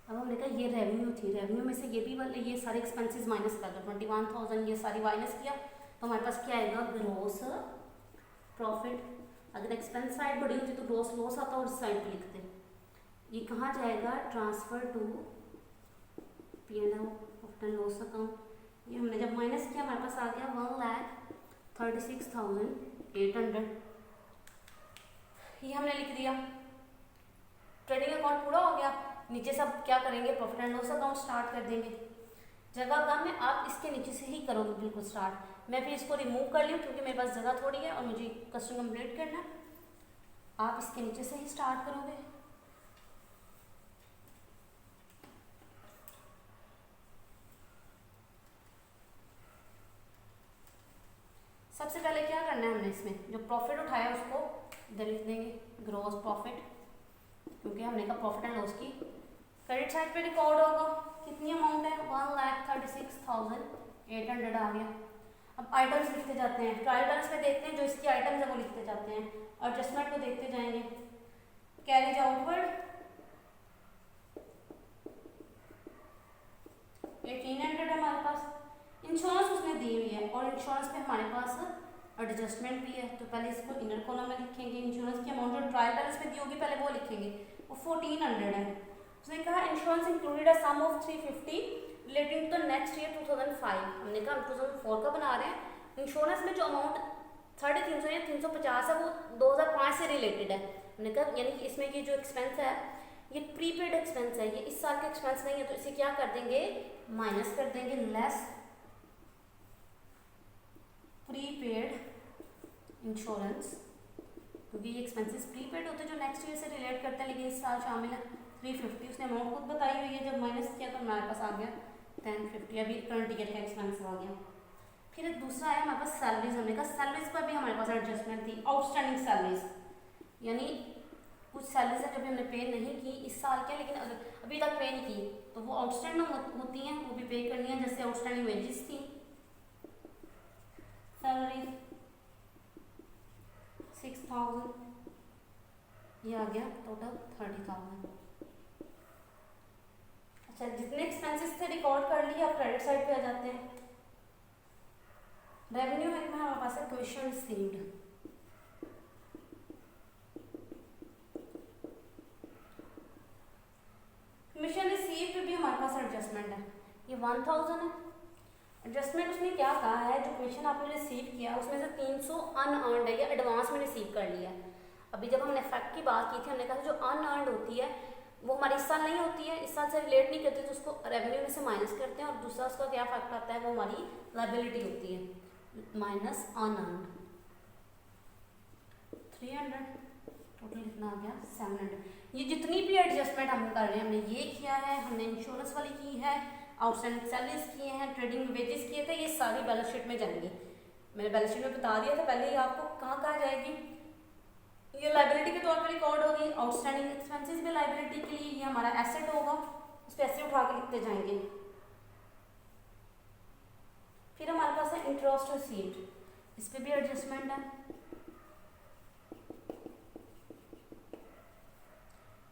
Speaker 1: अब हमने कहा ये रेवेन्यू थी, रेवेन्यू में से ये भी वाले ये सारे एक्सपेंसेस माइनस कर दो, 21,000 ये सारी माइनस किया, तो हमारे पास क्या आएगा, ग्रॉस प्रॉफिट। अगर एक्सपेंस साइड बड़ी होती तो ग्रॉस लॉस आता और उस साइड पे लिखते। ये कहाँ जाएगा, transfer to P&L profit and loss account. ये हमने जब माइनस किया हमारे पास आ गया 1,36,800, ये हमने लिख दिया। ट्रेडिंग अकाउंट पूरा हो गया। नीचे सब क्या करेंगे, profit and loss account start कर देंगे। जगह कम है, आप इसके नीचे से ही करोगे बिल्कुल स्टार्ट। मैं फिर इसको रिमूव कर लूँ क्योंकि मेरे पास जगह थोड़ी है और मुझे क्वेश्चन कंप्लीट करना है। आप इसके नीचे से ही स्टार्ट करोगे। सबसे पहले क्या करना है, हमने इसमें जो प्रॉफिट उठाया उसको इधर लिख देंगे, ग्रॉस प्रॉफिट, क्योंकि हमने कहा प्रॉफिट एंड लॉस की क्रेडिट साइड पे रिकॉर्ड होगा। कितनी अमाउंट है, 1,36,800 आ गया। अब आइटम्स लिखते जाते हैं, ट्रायल बैलेंस में देखते हैं जो इसकी आइटम्स है वो लिखते जाते हैं, और एडजस्टमेंट को देखते जाएंगे। कैरेज आउटवर्ड 1,800 है हमारे पास। इंश्योरेंस उसने दी हुई है और इंश्योरेंस पे हमारे पास एडजस्टमेंट भी है, तो पहले इसको इनर कॉलम में लिखेंगे। इंश्योरेंस की अमाउंट जो ट्रायल बैलेंस में दी होगी पहले वो लिखेंगे, वो 1,400 है। उसने कहा insurance included a sum of 350 relating to next year 2005। हमने कहा हम 2004 का बना रहे हैं। इंश्योरेंस में जो अमाउंट 350 या 350 है वो 2005 से रिलेटेड है। हमने कहा यानी कि इसमें ये जो एक्सपेंस है ये प्रीपेड एक्सपेंस है, ये इस साल का एक्सपेंस नहीं है, तो इसे क्या कर देंगे, माइनस कर देंगे, लेस प्रीपेड इंश्योरेंस, क्योंकि ये एक्सपेंसेस प्रीपेड होते हैं जो नेक्स्ट ईयर से रिलेट करते हैं, लेकिन इस साल शामिल है 350। उसने अमाउंट खुद बताई हुई है, जब माइनस किया तो हमारे पास आ गया 1050, अभी करंट ईयर का एक्सपेंस आ गया। फिर एक दूसरा है हमारे पास सैलरीज, हमने कहा सैलरीज पर भी हमारे पास एडजस्टमेंट थी, आउटस्टैंडिंग सैलरीज, यानी कुछ सैलरीज है जब हमने पे नहीं की इस साल के, लेकिन अभी तक पे नहीं की, तो वो आउटस्टैंडिंग होती हैं, वो भी पे करनी है। जैसे आउटस्टैंडिंग वेजेस थी, सैलरीज 6000, ये आ गया टोटल 30,000। अच्छा, जितने एक्सपेंसेस थे रिकॉर्ड कर लिए, आप क्रेडिट साइड पे आ जाते हैं। रेवेन्यू में हमारे पास है कमीशन रिसीव्ड, कमीशन रिसीव पे भी हमारे पास एडजस्टमेंट है, ये 1000 है। एडजस्टमेंट उसने क्या कहा है, जो कमीशन आपने रिसीव किया उसमें से 300 अनअर्नड है या एडवांस में रिसीव कर लिया है। अभी जब हमने इफेक्ट की बात की थी, हमने कहा जो अनअर्नड होती है वो हमारी इस साल नहीं होती है, इस साल से रिलेट नहीं करती, तो उसको रेवेन्यू में से माइनस करते हैं, और दूसरा उसका क्या इफेक्ट आता है, वो हमारी लायबिलिटी होती है, माइनस अनअर्नड 300, टोटल कितना आ गया 700। ये जितनी भी एडजस्टमेंट हम कर रहे हैं, हमने ये किया है, हमने इंश्योरेंस वाली की है, आउटस्टैंडिंग सैलरीज किए हैं, ट्रेडिंग वेजेस किए थे, ये सारी बैलेंस शीट में जाएंगी। मैंने बैलेंस शीट में बता दिया था पहले ही आपको कहाँ कहाँ जाएगी। ये लाइबिलिटी के तौर पर रिकॉर्ड होगी, आउटस्टैंडिंग एक्सपेंसेस भी लाइबिलिटी के लिए, ये हमारा एसेट होगा, उस पर ऐसे उठा के लिखते जाएंगे। फिर हमारे पास है इंटरेस्ट रिसीव्ड, इस पर भी एडजस्टमेंट है,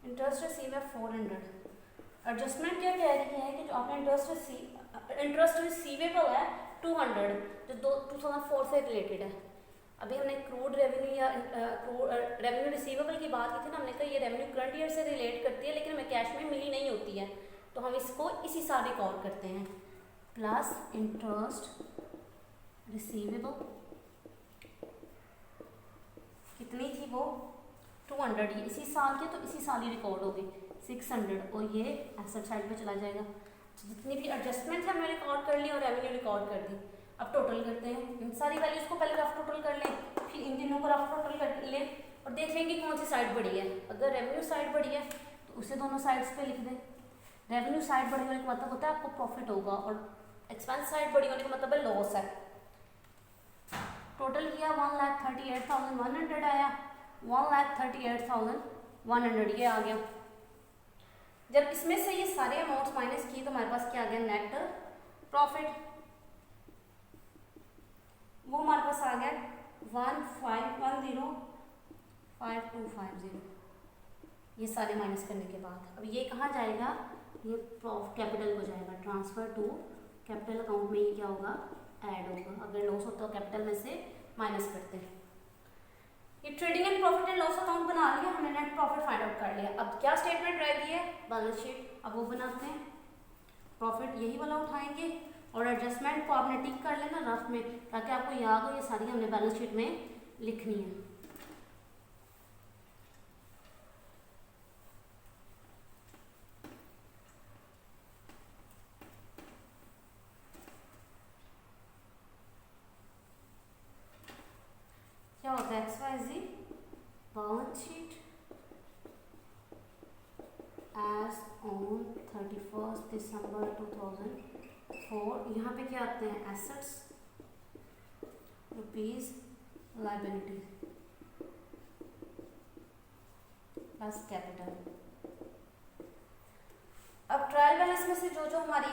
Speaker 1: इंटरेस्ट रिसीव है 400। एडजस्टमेंट क्या कह रही है कि जो आपने इंटरेस्ट रिसीवेबल है 200, जो 2004 से रिलेटेड है। अभी हमने क्रूड रेवेन्यू या रेवेन्यू रिसीवेबल की बात की थी ना, हमने कहा ये रेवेन्यू करंट ईयर से रिलेट करती है, लेकिन हमें कैश में मिली नहीं होती है, तो हम इसको इसी साल रिकॉर्ड करते हैं, प्लस इंटरेस्ट रिसीवेबल कितनी थी वो 200, ये इसी साल की, तो इसी साल ही रिकॉर्ड होगी 600, और ये एसेट साइड पे चला जाएगा। जितनी भी एडजस्टमेंट है हमने रिकॉर्ड कर ली और रेवेन्यू रिकॉर्ड कर दी। अब टोटल करते हैं, इन सारी वैल्यूज को पहले रफ टोटल कर लें, फिर इन तीनों को रफ टोटल कर लें और देख लेंगे कौन सी साइड बढ़ी है। अगर रेवेन्यू साइड बढ़ी है तो उसे दोनों साइड्स पे लिख दें। रेवेन्यू साइड बढ़ी होने का मतलब होता है आपको प्रॉफिट होगा, और एक्सपेंस साइड बढ़ी होने का मतलब है लॉस है। टोटल किया 1,38,100 आया, 1,38,100 ये आ गया। जब इसमें से ये सारे अमाउंट्स माइनस किए तो हमारे पास क्या आ गया, नेट प्रॉफिट, वो हमारे पास आ गया 1,510,5250। ये सारे माइनस करने के बाद अब ये कहाँ जाएगा, ये कैपिटल को जाएगा, ट्रांसफर टू कैपिटल अकाउंट में ये क्या होगा, ऐड होगा। अगर लॉस होता है कैपिटल में से माइनस करते हैं। ये trading and profit and loss account बना लिया हमने, नेट प्रॉफिट फाइंड आउट कर लिया। अब क्या स्टेटमेंट रह गई है, बैलेंस शीट। अब वो बनाते हैं, प्रॉफिट यही वाला उठाएंगे और एडजस्टमेंट को आपने टिक कर लेना रफ में, ताकि आपको याद हो ये सारी हमने बैलेंस शीट में लिखनी है। क्या होता है, XYZ balance sheet as on 31 December 2004। यहाँ पे क्या आते हैं, assets, rupees, liability plus capital. अब ट्रायल बैलेंस में से जो जो हमारी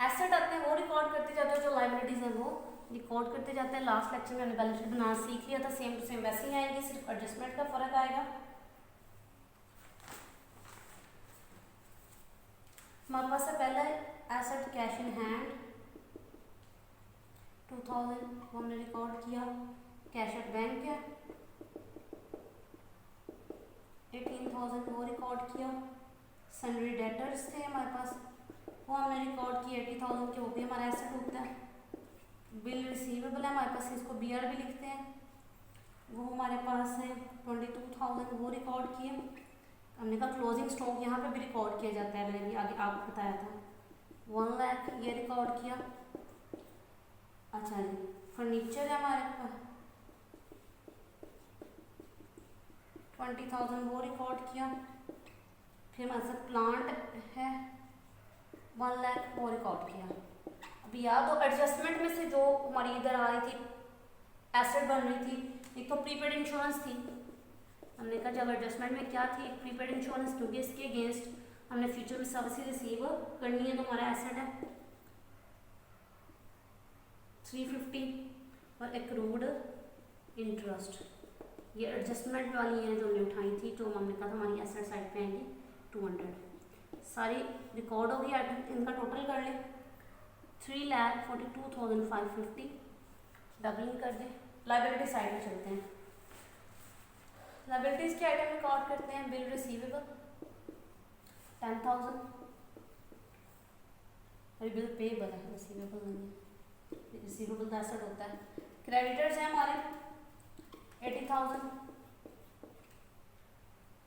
Speaker 1: एसेट आते हैं वो रिकॉर्ड करते जाते हैं, जो लाइबिलिटीज हैं वो रिकॉर्ड करते जाते हैं। लास्ट लेक्चर में हमने बैलेंस शीट बनाना सीख लिया था, सेम टू सेम वैसे ही आएंगे, सिर्फ एडजस्टमेंट का फर्क आएगा। हमारे पास है पहला एसेट कैश इन हैंड 2000 हमने रिकॉर्ड किया, कैश एट बैंक है 18,000 वो रिकॉर्ड किया, सन्ड्री डेटर्स थे हमारे पास वो हमने रिकॉर्ड किया 80,000 के, वो भी हमारा एसेट होता है। बिल रिसीवेबल है हमारे पास, इसको BR भी लिखते हैं, वो हमारे पास है 22,000 वो रिकॉर्ड किए। हमने कहा क्लोजिंग स्टॉक यहाँ पे भी रिकॉर्ड किया जाता है, मैंने भी आगे आपको बताया था। 1 लाख ये रिकॉर्ड किया। अच्छा जी, फर्नीचर है हमारे पास 20,000 वो रिकॉर्ड किया। फिर हमारे साथ प्लांट है 1 लाख वो रिकॉर्ड किया। अभी याद हो एडजस्टमेंट में से जो हमारी इधर आ रही थी एसेट बन रही थी, एक तो प्रीपेड इंश्योरेंस थी। हमने कहा जब एडजस्टमेंट में क्या थी, एक प्रीपेड इंश्योरेंस, क्योंकि इसके अगेंस्ट हमने फ्यूचर में सर्विस रिसीव करनी है, तो हमारा एसेट है 350 और एक्रूड इंटरेस्ट। ये एडजस्टमेंट वाली हैं जो हमने उठाई थी, जो हमने कहा था हमारी एसेट साइड पे आएंगी 200। सारी रिकॉर्ड होगी, इनका टोटल कर लें 3,42,550। डबलिंग कर दें। लाइबिलिटी साइड में चलते हैं। लाइबिलिटीज के आइटम रिकॉर्ड करते हैं। बिल रिसीवेबल 10,000, और बिल पेएबल है, रिसीवेबल नहीं है, रिसीवेबल का एसेट होता है। क्रेडिटर्स हैं हमारे 80,000।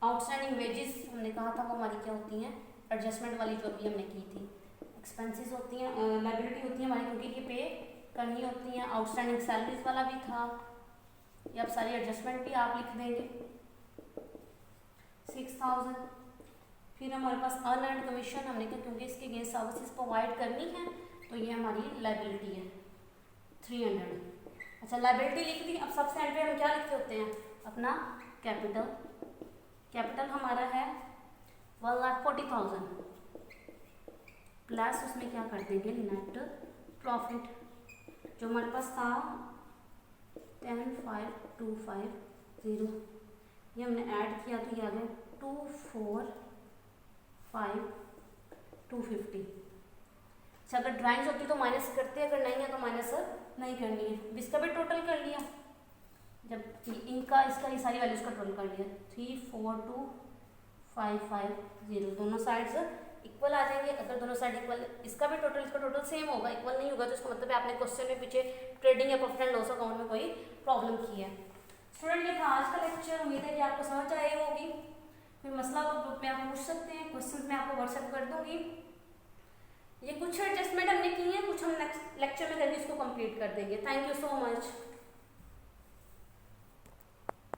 Speaker 1: आउटस्टैंडिंग वेजेस हमने कहा था वो हमारी क्या होती हैं, एडजस्टमेंट वाली जो अभी हमने की थी। एक्सपेंसेस होती हैं, लाइबिलिटी होती है हमारी, क्योंकि ये पे करनी होती हैं। आउटस्टैंडिंग सैलरीज वाला भी था, ये अब सारी एडजस्टमेंट भी आप लिख देंगे 6,000। फिर हमारे पास अर्न कमीशन, हमने कहा क्योंकि इसके अगेंस्ट सर्विसेज प्रोवाइड करनी है तो ये हमारी लाइबिलिटी है 300। अच्छा लाइबिलिटी लिख दी। अब सबसे एंड पे हम क्या लिखते होते हैं, अपना कैपिटल। कैपिटल हमारा है 1,40,000 प्लस उसमें क्या कर देंगे नेट प्रॉफिट, जो हमारे पास था 10,5,250। ये हमने ऐड किया तो ये आ गया 2,4,5,250। अच्छा अगर ड्राइंग्स होती तो माइनस करते, अगर नहीं है तो माइनस नहीं करनी है। इसका भी टोटल कर लिया, जब इनका इसका ये सारी वैल्यूज का टोटल कर लिया 3,42,550। दोनों साइड्स इक्वल आ जाएंगे। अगर दोनों साइड इक्वल, इसका भी टोटल इसका टोटल सेम होगा, इक्वल नहीं होगा तो इसका मतलब है आपने क्वेश्चन में पीछे ट्रेडिंग या प्रॉफिट एंड लॉस अकाउंट में कोई प्रॉब्लम की है। स्टूडेंट ये था आज का लेक्चर, उम्मीद है कि आपको समझ आई होगी। कोई मसला तो ग्रुप में आप पूछ सकते हैं, क्वेश्चन मैं आपको व्हाट्सएप कर दूंगी। ये कुछ एडजस्टमेंट हमने की है, कुछ हम नेक्स्ट लेक्चर में करके इसको कंप्लीट कर देंगे। Thank you so much.